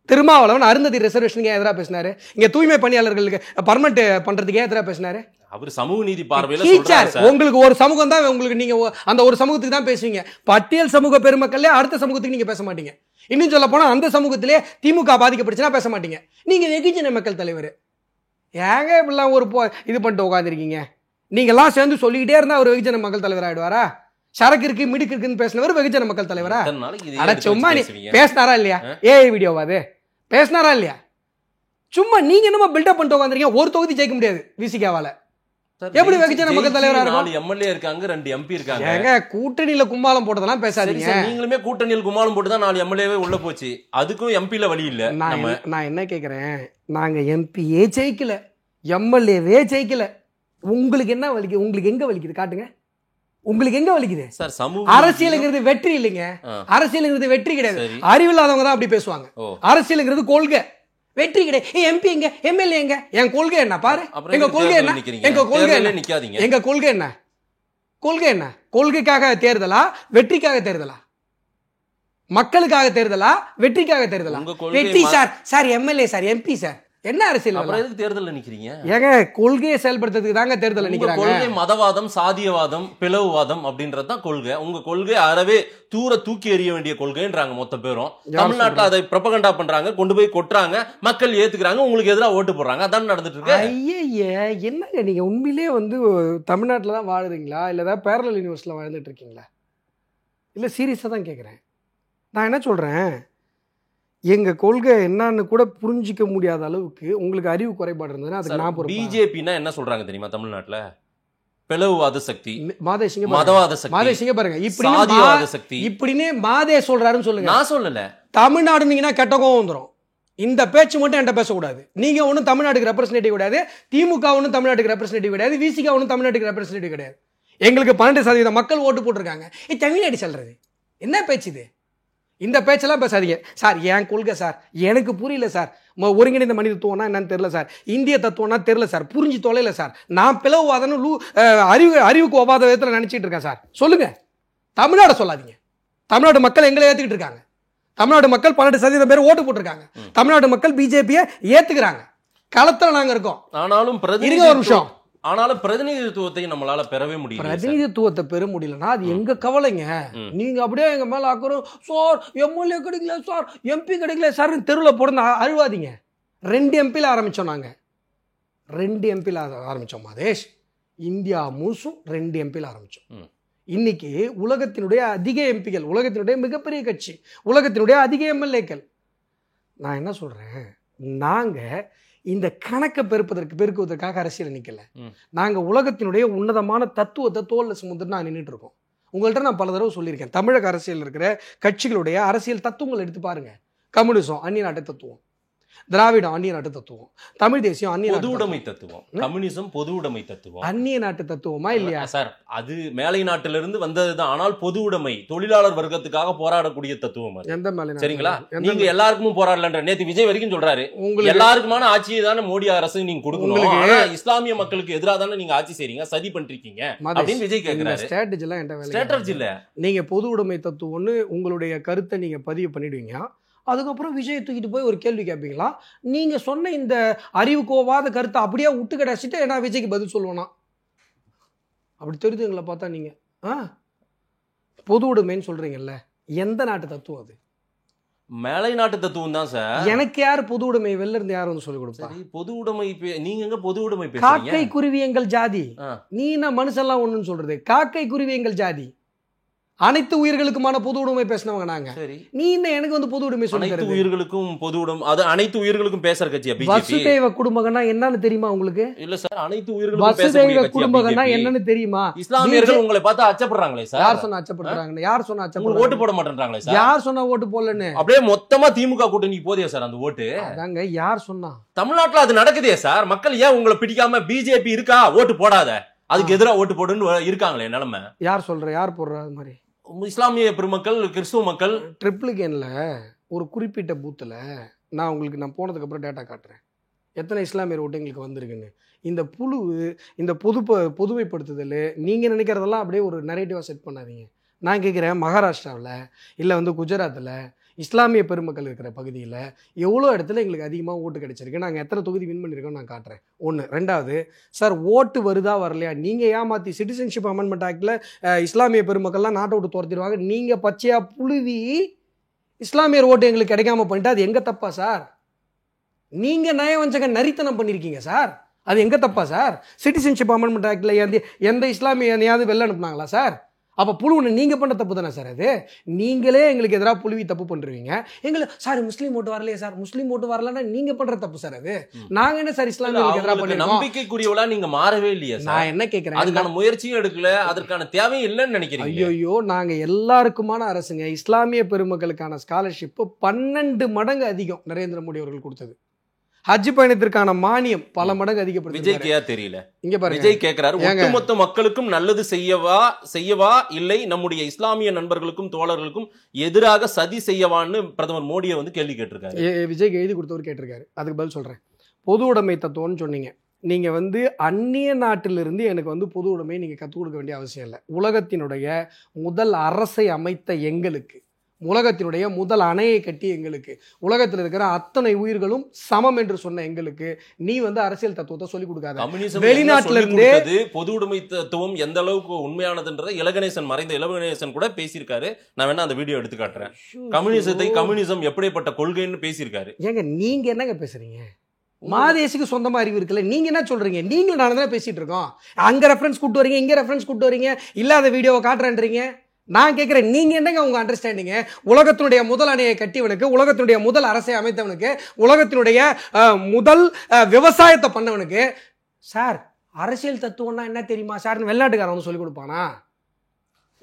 திருமாவளவன் அருந்ததி ரிசர்வேஷனுக்கு எதிராக பேசினாரு, இங்க தூய்மை பணியாளர்களுக்கு பர்மனன்ட் பண்றதுக்கு எதிராக பேசினாரு. அவர் சமூக நீதி பார்வையில உங்களுக்கு ஒரு சமூகம் தான், உங்களுக்கு நீங்க அந்த ஒரு சமூகத்துக்கு தான் பேசுவீங்க. பட்டியல் சமூக பெருமக்களே அடுத்த சமூகத்துக்கு நீங்க பேச மாட்டீங்க. இன்னும் சொல்ல போனா அந்த சமூகத்திலே திமுக பாதிக்கப்படுச்சுன்னா பேச மாட்டீங்க. நீங்க வெகுஜன மக்கள் தலைவர், ஏங்க இப்படிலாம் ஒரு இது பண்ணிட்டு உட்காந்துருக்கீங்க? நீங்க எல்லாம் சேர்ந்து சொல்லிக்கிட்டே இருந்தா ஒரு வெகுஜன மக்கள் தலைவர் ஆயிடுவாரா? சரக்கு இருக்கு மிடுக்கு இருக்குன்னு பேசினவர் வெகுஜன மக்கள் தலைவரா? சும்மா பேசினாரா இல்லையா? ஏஐ வீடியோவா அது பேசினாரா இல்லையா? சும்மா நீங்க என்னமா பில்டப் பண்ணிட்டு உட்காந்துருக்கீங்க. ஒரு தொகுதி ஜெயிக்க முடியாது விசிகாவால. எப்படி வெகுஜன மக்கள் தலைவரா இருக்கும்? 4 எம்எல்ஏ இருக்காங்க, 2 எம்பி இருக்காங்க. ஏங்க கூட்டணியில கும்மாளம் போட்டதெல்லாம் பேசாதீங்க. நீங்களுமே கூட்டணியில கும்மாளம் போட்டு தான் 4 எம்எல்ஏவே உள்ள போச்சு. அதுக்கும் எம்பில வழி இல்ல. நான் என்ன கேக்குறேன், நாங்க எம்பியே ஜெயிக்கல, எம்எல்ஏவே ஜெயிக்கல. உங்களுக்கு என்ன வலிக்குது? உங்களுக்கு எங்க வலிக்குது காட்டுங்க. உங்களுக்கு எங்க வலிக்குது? அரசியலுங்கிறது வெற்றி இல்லைங்க, அரசியலுங்கிறது வெற்றி கிடையாது. அறிவில்லாதவங்க தான் அப்படி பேசுவாங்க. அரசியலுங்கிறது கொள்கை, வெற்றி கிடையாது. எம்பி எங்க, எம்எல்ஏ எங்க? என் கொள்கை என்ன பாரு. எங்க கொள்கை என்ன? எங்க கொள்கை என்ன? எங்க கொள்கை என்ன? கொள்கை என்ன? கொள்கைக்காக தேர்தலா வெற்றிக்காக தேர்தலா? மக்களுக்காக தேர்தலா வெற்றிக்காக தேர்தலா? வெற்றி sir, sir MLA sir, MP sir, என்ன அரசியல்? அப்புறம் எதுக்கு தேர்தல்ல நிக்கிறீங்க? ஏங்க கொள்கையை செயல்படுத்துறதுக்கு தாங்க தேர்தல்ல நிக்கிறாங்க. கொள்கை மதவாதம், சாதியவாதம், பிளவுவாதம் அப்படின்றது தான் கொள்கை. உங்க கொள்கை அறவே தூக்கி எறிய வேண்டிய கொள்கைன்றாங்க மொத்த பேரும். தமிழ்நாட்டுல அதை ப்ரொபகண்டா பண்றாங்க, கொண்டு போய் கொட்டுறாங்க, மக்கள் ஏத்துக்கிறாங்க, உங்களுக்கு எதிராக ஓட்டு போடுறாங்க. அதான் நடந்துட்டு இருக்கு. ஐயே என்னங்க நீங்க உண்மையிலேயே வந்து தமிழ்நாட்டுல தான் வாழுறீங்களா இல்ல ஏதாவது பேரலல் யூனிவர்ஸ்ல வாழ்ந்துட்டு இருக்கீங்களா? இல்ல சீரியஸா தான் கேக்குறேன். நான் என்ன சொல்றேன், எங்க கொள்கை என்னன்னு கூட புரிஞ்சிக்க முடியாத அளவுக்கு உங்களுக்கு அறிவு குறைபாடு இருந்ததுன்னா அதுக்கு நான் பொறுப்பு. பிஜேபினா என்ன சொல்றாங்க தெரியுமா தமிழ்நாட்டுல? பிளவுவாத சக்தி, மதவாத சக்தி. மாதேஷிங்க பாருங்க, இப்படி சக்தி இப்படின்னு மாதே சொல்றாருன்னு சொல்லுங்க. நான் சொல்லல. தமிழ்நாடு நீங்கன்னா கெட்ட கோவம் வந்துடும். இந்த பேச்சு மட்டும் என்கிட்ட பேசக்கூடாது. நீங்க ஒன்றும் தமிழ்நாட்டுக்கு ரெப்ரஸன்டேட்டிவ் கிடையாது, திமுக ஒன்றும் தமிழ்நாட்டுக்கு ரெப்ரஸன்டேட்டிவ் கிடையாது, விசிகா ஒன்றும் தமிழ்நாட்டுக்கு ரெப்ரஸன்டேட்டிவ் கிடையாது. எங்களுக்கு 12% மக்கள் ஓட்டு போட்டிருக்காங்க. தமிழ்நாடு சொல்றது என்ன பேச்சு இது? இந்த பேச்செல்லாம் பேசாதீங்க சார். என் கொள்கை சார் எனக்கு புரியல சார், ஒருங்கிணைந்த மனிதத்துவம்னா என்னன்னு தெரியல சார், இந்திய தத்துவம்னா தெரியல சார், புரிஞ்சு தொலைல சார், நான் பிளவுவாதன்னு அறிவுக்கு ஒவ்வாத விதத்தில் நினைச்சிட்டு இருக்கேன் சார். சொல்லுங்க, தமிழ்நாடு சொல்லாதீங்க. தமிழ்நாடு மக்கள் எங்களை ஏத்துக்கிட்டு இருக்காங்க. தமிழ்நாடு மக்கள் 12% பேர் ஓட்டு போட்டிருக்காங்க. தமிழ்நாடு மக்கள் பிஜேபியை ஏத்துக்கிறாங்க. களத்துல நாங்க இருக்கோம். ஆனாலும் ஒரு நிமிஷம், ஆனாலும் பிரதிநிதித்துவத்தை நம்மளால பெறவே முடியல. பிரதிநிதித்துவத்தை பெற முடியலன்னா அது எங்க கவலைங்க. நீங்க அப்படியே எங்க மேல ஆக்குறோம் சார், எம்எல்ஏ கிடைக்கல சார், எம்பி கிடைக்கல சார், தெருவில் போட அழுவாதீங்க. 2 எம்பியில் ஆரம்பிச்சோம். நாங்க 2 எம்பியில் ஆரம்பிச்சோம் மாதேஷ். இந்தியா முழுசும் 2 எம்பியில் ஆரம்பிச்சோம். இன்னைக்கு உலகத்தினுடைய அதிக எம்பிகள், உலகத்தினுடைய மிகப்பெரிய கட்சி, உலகத்தினுடைய அதிக எம்எல்ஏக்கள். நான் என்ன சொல்கிறேன், நாங்கள் இந்த கணக்கை பெருக்குவதற்காக அரசியல் நிற்கல. நாங்கள் உலகத்தினுடைய உன்னதமான தத்துவத்தை தோல்ல சுமந்துட்டு நான் நின்றுட்டு இருக்கோம். உங்கள்கிட்ட நான் பல தடவை சொல்லியிருக்கேன், தமிழக அரசியல் இருக்கிற கட்சிகளுடைய அரசியல் தத்துவங்கள் எடுத்து பாருங்க. கம்யூனிசம் அந்நிய நாட்டு தத்துவம், திராவிடம் அந்நிய நாட்டு தத்துவம், தமிழ் தேசியம் அந்நிய பொது உடைமை தத்துவம், கம்யூனிசம் பொது உடைமை தத்துவம், அந்நிய நாட்டு தத்துவமா இல்லையா சார்? அது மேலை நாட்டிலிருந்து வந்ததுதான். ஆனால் பொது உடைமை தொழிலாளர் வர்க்கத்துக்காக போராடக்கூடிய தத்துவம் அது. எந்த மேலை? சரிங்களா? நீங்க எல்லாருக்கும் போராடலன்ற நேத்து விஜய் வரைக்கும் சொல்றாரு, எல்லாருக்குமான ஆட்சியை தானே மோடி அரசு நீங்க கொடுக்கணும், ஆனா இஸ்லாமிய மக்களுக்கு எதிராக தானே நீங்க ஆட்சி செய்றீங்க, சதி பண்றீங்க அப்படின்னு விஜய் கேக்குறாரு. ஸ்ட்ராட்டஜி எல்லாம் என்ன வேலை? ஸ்ட்ராட்டஜி இல்ல. நீங்க பொது உடைமை தத்துவம்னு உங்களுடைய கருத்தை நீங்க பதிவு பண்ணிடுவீங்க, அதுக்கப்புறம் விஜயை தூக்கிட்டு போய் ஒரு கேள்வி கேட்பீங்களா? நீங்கள் சொன்ன இந்த அறிவுக்கோவாத கருத்தை அப்படியே விட்டு கிடச்சிட்டு நான் விஜய்க்கு பதில் சொல்லுவேனா? அப்படி தெரியுதுங்களா பார்த்தா நீங்கள் பொது உடைமைன்னு சொல்கிறீங்கல்ல, எந்த நாட்டு தத்துவம் அது? மேலை நாட்டு தத்துவம் தான் சார். எனக்கு யார் பொது உடைமை வெளில இருந்து யாரும் வந்து சொல்லிக் கொடுப்பா? பொது உடைமை நீங்க எங்க பொது உடைமை? காக்கை குருவி எங்கள் ஜாதி. நீ என்ன மனுஷெல்லாம் ஒண்ணுன்னு சொல்றது? காக்கை குருவி எங்கள் ஜாதி, அனைத்து உயிர்களுக்குமான பொது உடைமை பேசினவங்க நாங்க. நீ என்ன எனக்கு வந்து பொது உடைமை சொல்லி அனைத்து உயிர்களுக்கும் பொது உடைமை? அது அனைத்து உயிர்களுக்கும் பேசுற கட்சியா பிஜேபி? வசுதேவ குடும்பம்னா என்னன்னு தெரியுமா உங்களுக்கு? இல்ல சார், அனைத்து உயிர்களுக்கும் வசுதேவ குடும்பம்னா என்னன்னு தெரியுமா? இஸ்லாமியர்கள் உங்களை பார்த்து அச்சப்படுறாங்களே சார். யார் சொன்னா அச்சப்படுறாங்க? யார் சொன்னா அச்சப்படுறாங்க? ஓட்டு போட மாட்டேன்றாங்களே சார். யார் சொன்னா ஓட்டு போடலன்னு? அப்படியே மொத்தமா திமுக கூட்டணிக்கு போதே சார் அந்த ஓட்டு. அதாங்க யார் சொன்னா? தமிழ்நாட்டுல அது நடக்குதே சார். மக்கள் ஏன் உங்களை பிடிக்காம பிஜேபி இருக்கா ஓட்டு போடாத, அதுக்கு எதிராக ஓட்டு போடுன்னு இருக்காங்களே நிலைமை. யார் சொல்ற? யார் போடுற? அது மாதிரி இஸ்லாமிய பெருமக்கள், கிறிஸ்துவ மக்கள். ட்ரிப்ளிகேன்ல ஒரு குறிப்பிட்ட பூத்தில் நான் போனதுக்கு அப்புறம் டேட்டா காட்டுறேன் எத்தனை இஸ்லாமியர் ஓட்டு எங்களுக்கு வந்திருக்குன்னு. இந்த புழு, இந்த பொதுமைப்படுத்துதல் நீங்கள் நினைக்கிறதெல்லாம் அப்படியே ஒரு நரேட்டிவாக செட் பண்ணாதீங்க. நான் கேட்குறேன், மகாராஷ்டிராவில் இல்லை வந்து குஜராத்தில் இஸ்லாமிய பெருமக்கள் இருக்கிற பகுதியில் எவ்வளோ இடத்துல எங்களுக்கு அதிகமாக ஓட்டு கிடைச்சிருக்கு, நாங்கள் எத்தனை தொகுதி வின் பண்ணியிருக்கோம் நான் காட்டுறேன். ஒன்று. ரெண்டாவது, சார் ஓட்டு வருதா வரலையா நீங்கள் ஏமாற்றி சிட்டிசன்ஷிப் அமெண்ட்மெண்ட் ஆக்டில் இஸ்லாமிய பெருமக்கள்லாம் நாட்டை விட்டு துரத்திடுவாங்க, நீங்கள் பச்சையாக புழுவி இஸ்லாமியர் ஓட்டு எங்களுக்கு கிடைக்காம பண்ணிட்டு அது எங்கே தப்பா சார்? நீங்கள் நயவஞ்சக நரித்தனம் பண்ணியிருக்கீங்க சார், அது எங்கே தப்பா சார்? சிட்டிசன்ஷிப் அமெண்ட்மெண்ட் ஆக்டில் எந்த இஸ்லாமியாவது வெளில அனுப்புனாங்களா சார்? அப்போ புழுவுன்னு நீங்கள் பண்ண தப்பு தானே சார் அது? நீங்களே எங்களுக்கு எதிராக புழுவி தப்பு பண்ணுறீங்க. சார் முஸ்லீம் ஓட்டு வரலையே சார், முஸ்லீம் ஓட்டு வரலன்னா நீங்கள் பண்ணுற தப்பு சார் அது. நாங்கள் என்ன சார் இஸ்லாமியர்களுக்கு எதிராக பண்ணி நம்பிக்கைக்குரியவளா நீங்கள் மாறவே இல்லையா? நான் என்ன கேட்குறேன், அதுக்கான முயற்சியும் எடுக்கல, அதற்கான தேவையும் இல்லைன்னு நினைக்கிறீங்க. ஐயோ, நாங்கள் எல்லாருக்குமான அரசுங்க. இஸ்லாமிய பெருமக்களுக்கான ஸ்காலர்ஷிப்பு 12 மடங்கு அதிகம் நரேந்திர மோடி அவர்கள் கொடுத்தது. ஹஜ் பயணத்திற்கான மானியம் பல மடங்கு அதிகப்படுத்தி. விஜய்க்கே தெரியல. இங்க பாருங்க, விஜய் கேக்குறாரு, ஒட்டுமொத்த மக்களுக்கும் நல்லது செய்யவா இல்லை நம்முடைய இஸ்லாமிய நண்பர்களுக்கும் தோழர்களுக்கும் எதிராக சதி செய்யவான்னு பிரதமர் மோடியை வந்து கேள்வி கேட்டிருக்காரு. விஜய்க்கு எழுதி கொடுத்தவர் கேட்டிருக்காரு. அதுக்கு பதில் சொல்றேன். பொது உடைமை தத்துவம்னு சொன்னீங்க. நீங்க வந்து அந்நிய நாட்டிலிருந்து எனக்கு வந்து பொது உடைமையை நீங்க கற்றுக் கொடுக்க வேண்டிய அவசியம் இல்லை. உலகத்தினுடைய முதல் அரசை அமைத்த எங்களுக்கு, உலகத்தினுடைய முதல் அணையை கட்டி எங்களுக்கு, உலகத்தில் இருக்கிற அத்தனை உயிர்களும் சமம் என்று சொன்ன எங்களுக்கு நீ வந்து அரசியல் தத்துவத்தை சொல்லிக் கொடுக்காத. வெளிநாட்டில இருந்தே பொது உடைமை தத்துவம் எந்த அளவுக்கு உண்மையானதுன்றதை இலகணேசன், மறைந்த இலகணேசன் கூட பேசியிருக்காரு. நான் வேணா அந்த வீடியோ எடுத்து காட்டுறேன். கம்யூனிசம் எப்படிப்பட்ட கொள்கைன்னு பேசியிருக்காரு. ஏங்க நீங்க என்னங்க பேசுறீங்க? மாதேசிக்கு சொந்தமா அறிவு இருக்குல்ல, நீங்க என்ன சொல்றீங்க? நீங்களும் நான் தான் பேசிட்டு இருக்கோம். அங்க ரெஃபரன்ஸ் கூட்டு வரீங்க, இங்க ரெஃபரன்ஸ் கூட்டு வரீங்க, இல்லாத வீடியோவை காட்டுறேன்றீங்க. நான் கேட்கிறேன், நீங்க என்னங்க உங்க அண்டர்ஸ்டாண்டிங்? உலகத்தினுடைய முதல் அணையை கட்டியவனுக்கு, உலகத்தினுடைய முதல் அரசை அமைத்தவனுக்கு, உலகத்தினுடைய முதல் விவசாயத்தை பண்ணவனுக்கு சார் அரசியல் தத்துவம்னா என்ன தெரியுமா சார்? வெளிநாட்டுக்காரன் வந்து சொல்லிக் கொடுப்பானா?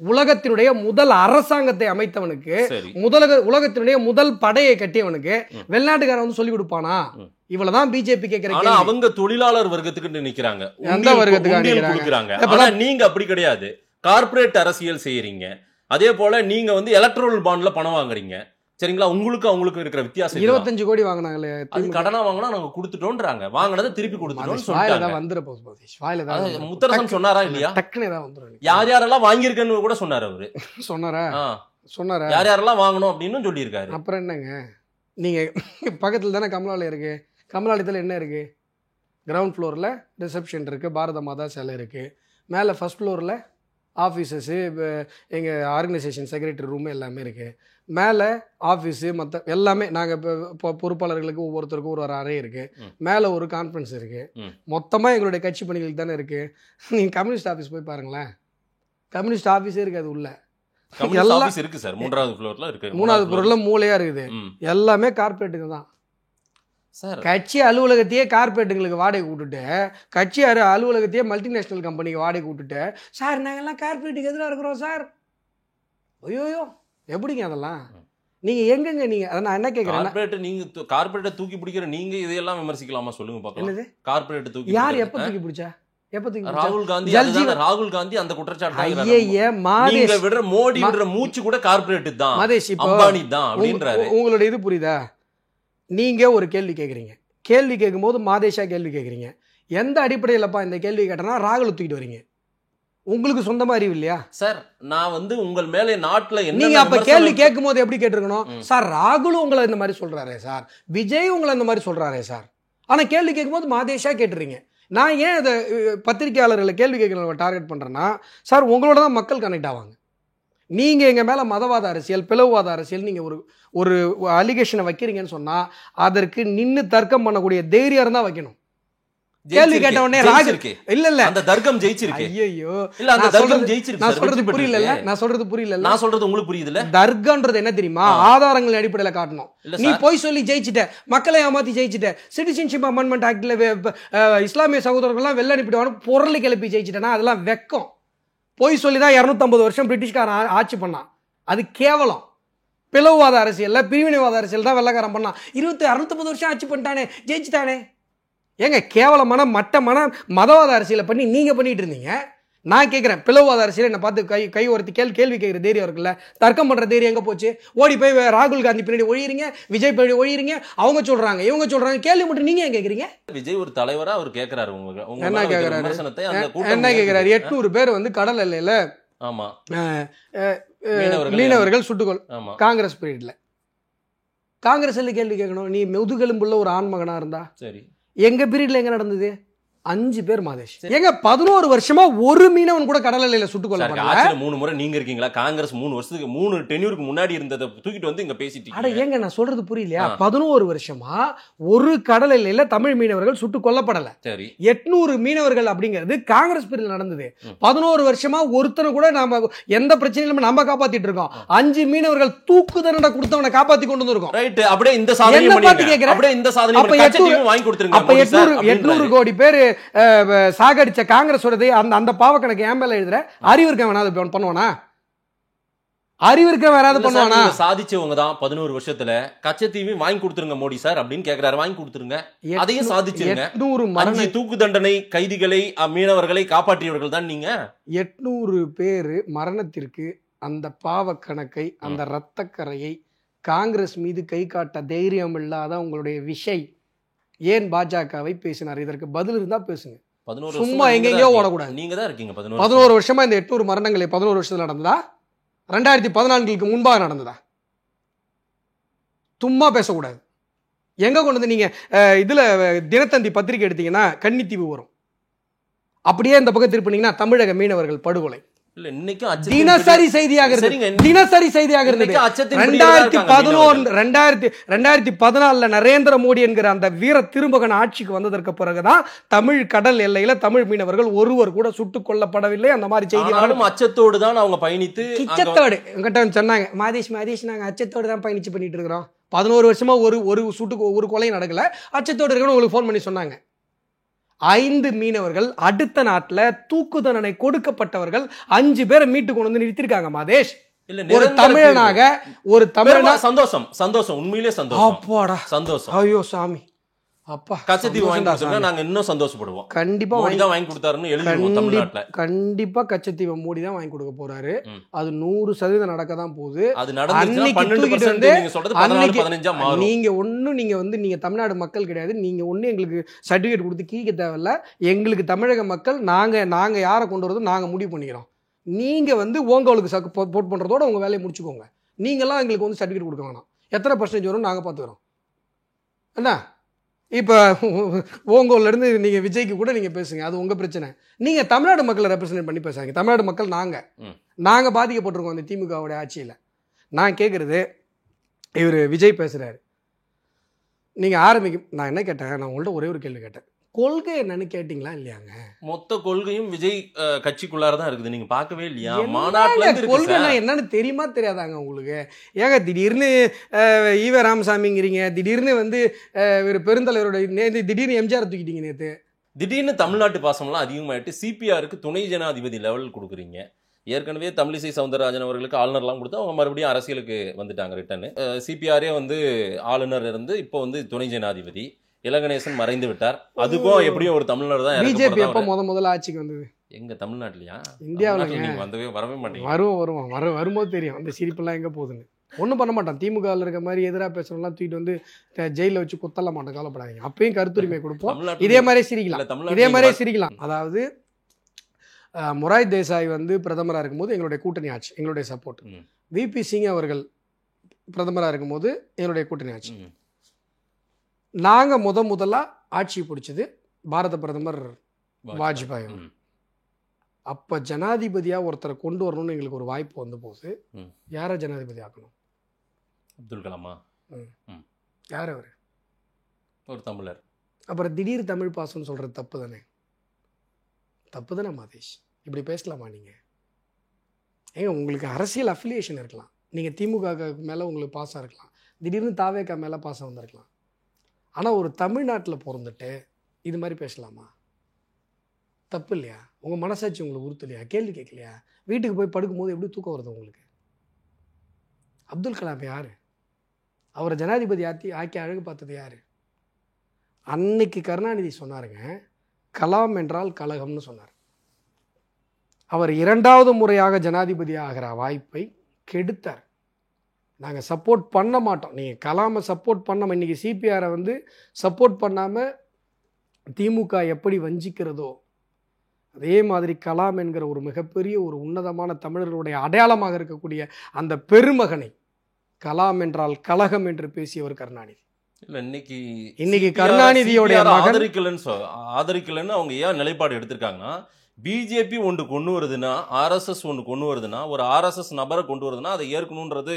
உலகத்தினுடைய முதல் அரசாங்கத்தை அமைத்தவனுக்கு, உலகத்தினுடைய முதல் படையை கட்டியவனுக்கு வெளிநாட்டுக்காரன் வந்து சொல்லிக் கொடுப்பானா? இவ்வளவுதான் பிஜேபி கேட்கறாங்க. அவங்க தொழிலாளர் வர்க்கத்துக்கு நிக்கிறாங்க, எந்த வர்க்கத்துக்கு? நீங்க அப்படி கிடையாது. கார்ப்பரேட் அரசியல் செய்யறீங்க. அதே போல நீங்க வந்து எலக்ட்ரல் பாண்ட்ல பணம் வாங்குறீங்க. சரிங்களா? உங்களுக்கு அவங்களுக்கு இருக்கிற வித்தியாசம் 25 கோடி வாங்கினாங்களே, அது கடனா வாங்கினா நாங்க கொடுத்துட்டோம்ன்றாங்க, வாங்கினதை திருப்பி கொடுத்துட்டோம்னு சொல்லிட்டாங்க. முத்தரசன் சொன்னாரா இல்லையா? டக்குனு ஏதாவது வந்துரும். யார் யாரெல்லாம் வாங்கியிருக்கேன்னு கூட சொன்னாரு அவரு. சொன்னாரா யார் யாரெல்லாம் வாங்கணும் அப்படின்னு சொல்லியிருக்காரு. அப்புறம் என்னங்க, நீங்க பக்கத்துல தானே கமலாலயம் இருக்கு. கமலாலயத்தில் என்ன இருக்கு? கிரவுண்ட் ஃப்ளோர்ல ரிசப்ஷன் இருக்கு, பாரத மாதா சிலை இருக்கு. மேலே ஃபர்ஸ்ட் ஃப்ளோரில் ஆஃபீஸஸ்ஸு, எங்கள் ஆர்கனைசேஷன் செக்ரட்டரி ரூமு எல்லாமே இருக்குது. மேலே ஆஃபீஸு மற்ற எல்லாமே நாங்கள் இப்போ பொறுப்பாளர்களுக்கு ஒவ்வொருத்தருக்கும் ஒரு அறை இருக்குது. மேலே ஒரு கான்ஃபரன்ஸ் இருக்குது. மொத்தமாக எங்களுடைய கட்சி பணிகளுக்கு தானே இருக்குது. நீங்கள் கம்யூனிஸ்ட் ஆஃபீஸ் போய் பாருங்களேன். கம்யூனிஸ்ட் ஆஃபீஸே இருக்காது உள்ள. கம்யூனிஸ்ட் ஆபீஸ் இருக்கு சார், 3வது ஃப்ளோர்ல இருக்கு. 3வது ஃப்ளோர்ல மூளையா இருக்குது. எல்லாமே கார்பரேட்டுங்க தான் சார். கட்சி அலுவலகத்தையே கார்பரேட்டுங்களுக்கு வாடகை விட்டுட்டு, கட்சி அலுவலகத்தையே மல்டிநேஷனல் கம்பெனிக்கு வாடகை விட்டுட்டு, சார் நாங்கெல்லாம் கார்பரேட்டுக்கு எதிராக இருக்கிறோம் சார். ஐயோயோ எப்படிங்க அதெல்லாம்? நீங்க எங்கங்க நீங்க அதை நான் என்ன கேட்கறேன், கார்பரேட் நீங்க கார்பரேட்டை தூக்கி பிடிக்கிற நீங்க இதையெல்லாம் விமர்சிக்கலாமா சொல்லுங்க பார்க்கலாம். என்னது கார்பரேட் தூக்கி யார் எப்ப தூக்கி பிடிச்சா? எப்ப தூக்கி பிடிச்சா? ராகுல் காந்தி அந்த குற்றச்சாட்டு. ஐயே மாதேஷ், நீங்க விடுற மோடி விடுற மூச்சு கூட கார்பரேட் தான், மாதேஷ் அம்பானி தான் அப்படின்றாரு. உங்களோட இது புரியுதா? நீங்க ஒரு கேள்வி கேட்குறீங்க, கேள்வி கேட்கும்போது மாதேஷா கேள்வி கேட்குறீங்க. எந்த அடிப்படையிலப்பா இந்த கேள்வி கேட்டனா ராகுல தூக்கிட்டு வரீங்க? உங்களுக்கு சொந்தமா அறிவு இல்லையா சார்? நான் உங்கள் மேலே நாட்டுல என்ன நீங்க அப்ப கேள்வி கேட்கும் போது எப்படி கேட்டிருக்கணும்? சார் ராகுல் உங்களை இந்த மாதிரி சொல்றாரே சார், விஜய் உங்களை இந்த மாதிரி சொல்றாரே சார். ஆனா கேள்வி கேட்கும் போது மாதேஷா கேட்டுறீங்க. நான் ஏன் அதை பத்திரிகையாளர்களை கேள்வி கேட்கறவங்க டார்கெட் பண்றேன்னா, சார் உங்களோட தான் மக்கள் கனெக்ட் ஆவாங்க. நீங்க எங்க மேல மதவாத அரசியல், பிளவுவாத அரசியல் நீங்க ஒரு அலிகேஷனை வைக்கிறீங்கன்னு சொன்னா அதற்கு நின்னு தர்க்கம் பண்ணக்கூடிய தைரியம் தான் வைக்கணும். கேள்வி கேட்ட உடனே ராகுல் இல்ல அந்த தர்க்கம் ஜெயிச்சிருக்கு. ஐயோ இல்ல அந்த தர்க்கம் ஜெயிச்சிருக்கு. நான் சொல்றது புரியல, நான் சொல்றது புரியல. புரியுது இல்ல? தர்க்கம்ன்றது என்ன தெரியுமா? ஆதாரங்கள் அடிப்படையில காட்டணும். நீ போய் சொல்லி ஜெயிச்சிட்ட, மக்களை ஏமாத்தி ஜெயிச்சிட்ட, சிட்டிசன்ஷிப் அமெண்ட்மெண்ட் ஆக்ட்ல இஸ்லாமிய சகோதரர்கள்லாம் வெள்ள அனுப்பிட்டு பொருளை கிளப்பி ஜெயிச்சிட்டேன்னா அதெல்லாம் வெக்கம். போய் சொல்லி தான் 250 வருஷம் பிரிட்டிஷ்காரன் ஆட்சி பண்ணான். அது கேவலம். பிளவுவாத அரசியல்ல பிரிவினைவாத அரசியல் தான் வெள்ளக்காரன் பண்ணான். 250 வருஷம் ஆட்சி பண்ணிட்டானே, ஜெயிச்சுட்டானே. ஏங்க கேவலமான மட்டமான மதவாத அரசியலை பண்ணி நீங்க பண்ணிட்டு இருந்தீங்க. நான் கேட்கிறேன், பிளவுவாத அரசியல் என்ன பார்த்து கை ஒருத்தி கேள்வி கேட்கிற தைரியம் இருக்குல்ல, தர்க்கம் பண்ற தைரியம் எங்க போச்சு? ஓடி போய் ராகுல் காந்தி பின்னாடி ஒழியறீங்க, விஜய் பின்னாடி ஒழியறீங்க. அவங்க சொல்றாங்க, இவங்க சொல்றாங்க, கேள்வி மட்டும் நீங்க ஏன் கேக்குறீங்க? விஜய் ஒரு தலைவரா அவர் கேட்கிறாரு. என்ன கேட்கிறாரு? என்ன கேட்கிறாரு? 800 பேர் கடல் எல்லையில ஆமா மீனவர்கள் சுட்டுக்கொள் காங்கிரஸ் பீரியட்ல. காங்கிரஸ் கேள்வி கேட்கணும். நீ முதுகெலும்புள்ள ஒரு ஆண் மகனா இருந்தா சரி. எங்க பீரியட்ல எங்க நடந்தது? 5 பேர் மாதேஷ். எங்க 11 வருஷமா ஒரு மீனவன் கூட கடல் எல்லையில சுட்டுக் கொல்லப்படல. 3 முறை நீங்க இருக்கீங்களா? காங்கிரஸ் 3 வருஷத்துக்கு 3 டென்யூருக்கு முன்னாடி இருந்ததை தூக்கிட்டு இங்க பேசிட்டீங்க. அட ஏங்க நான் சொல்றது புரியலையா? 11 வருஷமா ஒரு கடல் எல்லையில தமிழ் மீனவர்கள் சுட்டுக் கொல்லப்படல. சரி. 800 மீனவர்கள் அப்படிங்கிறது காங்கிரஸ் பீரியட்ல நடந்தது. 11 வருஷமா ஒருத்தனை கூட நாம எந்த பிரச்சனையிலும் நம்ம காப்பாத்திட்டு இருக்கோம். 5 மீனவர்கள் தூக்கு தண்டனை கொடுத்தவனை காப்பாத்தி கொண்டு வந்திருக்கோம். ரைட். அப்படியே இந்த சாதனை பண்ணிருக்கீங்க. அப்படியே இந்த சாதனை வாங்கி கொடுத்துருங்க. அப்ப 800 கோடி பேர் சாகடிச்ச காங்கிரஸ் அந்த பாவ கணக்கு என் மேல எழுதுற அறிவு இருக்க வேணாது பண்ணுவானா? அறிவு இருக்க வேறாது பண்ணுவானா? சாதிச்சவங்க தான் 11 வருஷத்துல கச்சத்தீவையும் வாங்கி கொடுத்துருங்க மோடி சார் அப்படின்னு கேக்குறாரு. வாங்கி கொடுத்துருங்க. அதையும் சாதிச்சிருங்க. 5 தூக்கு தண்டனை கைதிகளை மீனவர்களை காப்பாற்றியவர்கள் தான் நீங்க. 800 பேர் மரணத்திற்கு அந்த பாவ கணக்கை, அந்த இரத்தக்கரையை காங்கிரஸ் மீது கை காட்ட தைரியம் இல்லாத உங்களுடைய விஷய் ஏன் பாஜகவை பேசினார்? இதற்கு பதில் இருந்தா பேசுங்க. சும்மா எங்கெங்கயோ ஓடக்கூடாது. நீங்க தான் இருக்கீங்க. 11 வருஷமா இந்த 800 மரணங்களை 11 வருஷத்துல நடந்ததா? 2014க்கு முன்பாக நடந்ததா? சும்மா பேசக்கூடாது. எங்க கொண்டு வந்து நீங்க இதுல தினத்தந்தி பத்திரிகை எடுத்தீங்கன்னா கன்னித்தீவு வரும். அப்படியே இந்த பக்கம் திருப்பினீங்கன்னா தமிழக மீனவர்கள் படுகொலை. தினசரி செய்தியாக இருந்தது. 2014 நரேந்திர மோடி என்கிற அந்த வீர திருமகன் ஆட்சிக்கு வந்ததற்கு பிறகுதான் தமிழ் கடல் எல்லையில தமிழ் மீனவர்கள் ஒருவர் கூட சுட்டுக் கொல்லப்படவில்லை. அந்த மாதிரி செய்தி அச்சத்தோடு தான் அவங்க பயணித்து அச்சத்தோடு எங்கிட்ட சொன்னாங்க, மாதேஷ் நாங்க அச்சத்தோடு தான் பயணிச்சு பண்ணிட்டு இருக்கிறோம். 11 வருஷமா ஒரு கொலை நடக்கல, அச்சத்தோடு இருக்கணும் உங்களுக்கு போன் பண்ணி சொன்னாங்க. 5 மீனவர்கள் அடுத்த நாட்டில் தூக்கு தண்டனை கொடுக்கப்பட்டவர்கள் 5 பேரை மீட்டு கொண்டு வந்து நிறுத்திருக்காங்க. மாதேஷ் ஒரு தமிழனாக சந்தோஷம் உண்மையிலே சந்தோஷம். அப்பாடா சந்தோஷம். ஐயோ சாமி, அப்பா கச்சத்தீவு வாங்கி கொடுத்தா நாங்க இன்னும் சந்தோஷப்படுவோம். கண்டிப்பா வாங்கி கொடுத்தாருன்னு எழுதுவோம் தமிழ்நாட்டுல. கண்டிப்பா கச்சத்தீவை மோடி தான் வாங்கி கொடுக்க போறாரு. அது 100% நடக்க தான் போகுது. அது நடந்துச்சுன்னா 12% நீங்க சொல்றது 14-15 மாறும். நீங்க தமிழ்நாடு மக்கள் கிடையாது. நீங்க ஒண்ணு எங்களுக்கு சர்டிபிகேட் கொடுத்து கீக்க தேவையில்ல. எங்களுக்கு தமிழக மக்கள் நாங்க யாரை கொண்டு வரது நாங்க முடிவு பண்ணிக்கிறோம். நீங்க ஓங்களுக்கு சப்போர்ட் பண்றதோட உங்க வேலையை முடிச்சுக்கோங்க. நீங்கெல்லாம் எங்களுக்கு சர்டிபிகேட் கொடுக்க வேணாம். எத்தனை % வரும் நாங்க பாத்துக்கிறோம். என்ன இப்போ ஓங்கோல்லேருந்து நீங்கள் விஜய்க்கு கூட நீங்கள் பேசுங்க, அது உங்கள் பிரச்சனை. நீங்கள் தமிழ்நாடு மக்களை ரெப்ரசன்ட் பண்ணி பேசுங்க. தமிழ்நாடு மக்கள் நாங்கள் பாதிக்கப்பட்டிருக்கோம் அந்த திமுகவுடைய ஆட்சியில். நான் கேட்குறது, இவர் விஜய் பேசுகிறாரு, நீங்கள் நான் என்ன கேட்டேன், நான் உங்கள்கிட்ட ஒரே ஒரு கேள்வி கேட்டேன். கொள்கை என்னன்னு கேட்டிங்களா இல்லையாங்க? மொத்த கொள்கையும் விஜய் கட்சிக்குள்ளார தான் இருக்குது. நீங்க பார்க்கவே இல்லையா? என்னங்க மாநாட்டுல இருந்து இருக்கு கொள்கைனா சார். என்னன்னு தெரியுமா தெரியாதாங்க உங்களுக்கு? ஏங்க திடீர்னு ஈவ ராமசாமிங்கிறீங்க, திடீர்னு வந்து ஒரு பெருந்தலைவரோட நேற்று திடீர்னு எம்ஜிஆர் தூக்கிட்டீங்க. நேற்று திடீர்னு தமிழ்நாட்டு பாசம்லாம் அதிகமாயிட்டு சிபிஆருக்கு துணை ஜனாதிபதி லெவல் கொடுக்குறீங்க. ஏற்கனவே தமிழிசை சவுந்தரராஜன் அவர்களுக்கு ஆளுநர்லாம் கொடுத்து அவங்க மறுபடியும் அரசியலுக்கு வந்துட்டாங்க ரிட்டர்னு. சிபிஆரே வந்து ஆளுநர் இருந்து இப்போ வந்து துணை ஜனாதிபதி. இலகணேசன் மறைந்து விட்டார். அதுக்கும் எப்படியும் ஒரு தமிழ்நாடு தான். பிஜேபி எப்போ முதல்ல ஆட்சிக்கு வந்தது? எங்க தமிழ்நாட்டிலயா? இந்தியாவில் நீங்க வரவே மாட்டீங்க. வரும்போது தெரியும் அந்த சிரிப்பெல்லாம் எங்கே போகுதுன்னு. ஒன்றும் பண்ண மாட்டான். திமுகவில் இருக்க மாதிரி எதிராக பேசுறவங்களாம் தூக்கிட்டு வந்து ஜெயிலில் வச்சு குத்தல மாட்டோம், கவலைப்படாதீங்க. அப்பயும் கருத்துரிமை கொடுப்போம். இதே மாதிரியே சிரிக்கலாம். அதாவது மொராய் தேசாய் வந்து பிரதமராக இருக்கும்போது எங்களுடைய கூட்டணி ஆட்சி, எங்களுடைய சப்போர்ட். விபி சிங் அவர்கள் பிரதமராக இருக்கும்போது எங்களுடைய கூட்டணி ஆட்சி. நாங்கள் முதலாக ஆட்சி பிடிச்சது பாரத பிரதமர் வாஜ்பாய். அப்போ ஜனாதிபதியாக ஒருத்தரை கொண்டு வரணும்னு எங்களுக்கு ஒரு வாய்ப்பு வந்து போகுது. யாரை ஜனாதிபதி ஆக்கணும்? அப்துல் கலாமா? யார் அவர்? ஒரு தமிழர். அப்புறம் திடீர் தமிழ் பாசம்னு சொல்கிறது தப்பு தானே? தப்பு தானே மாதேஷ்? இப்படி பேசலாமா நீங்கள்? ஏங்க உங்களுக்கு அரசியல் அஃபிலியேஷன் இருக்கலாம். நீங்கள் திமுக மேலே உங்களுக்கு பாசம் இருக்கலாம், திடீர்னு தாவேக்கா மேலே பாசம் வந்திருக்கலாம். ஆனால் ஒரு தமிழ்நாட்டில் பிறந்துட்டு இது மாதிரி பேசலாமா? தப்பு இல்லையா? உங்கள் மனசாட்சி உங்களுக்கு உறுத்தலையா? கேள்வி கேட்கலையா? வீட்டுக்கு போய் படுக்கும்போது எப்படி தூக்கம் வருது உங்களுக்கு? அப்துல் கலாம் யார்? அவரை ஜனாதிபதி ஆக்கி அழகு பார்த்தது யார்? அன்னைக்கு கருணாநிதி சொன்னாருங்க, கலாம் என்றால் கலகம்னு சொன்னார். அவர் 2வது முறையாக ஜனாதிபதி ஆகிற வாய்ப்பை கெடுத்தார். நாங்கள் சப்போர்ட் பண்ண மாட்டோம். நீங்கள் கலாமை சப்போர்ட் பண்ணாமல், இன்றைக்கி சிபிஆரை வந்து சப்போர்ட் பண்ணாமல் திமுக எப்படி வஞ்சிக்கிறதோ அதே மாதிரி கலாம் என்கிற ஒரு மிகப்பெரிய ஒரு உன்னதமான தமிழர்களுடைய அடையாளமாக இருக்கக்கூடிய அந்த பெருமகனை கலாம் என்றால் கலகம் என்று பேசியவர் கருணாநிதி. இல்ல இன்னைக்கு கருணாநிதியோட ஆதரிக்கலன்னு அவங்க ஏன் நிலைப்பாடு எடுத்திருக்காங்கன்னா, பிஜேபி ஒன்று கொண்டு வருதுன்னா, ஆர்எஸ்எஸ் ஒன்று கொண்டு வருதுன்னா, ஒரு ஆர்எஸ்எஸ் நபரை கொண்டு வருதுன்னா அதை ஏற்கணும்ன்றது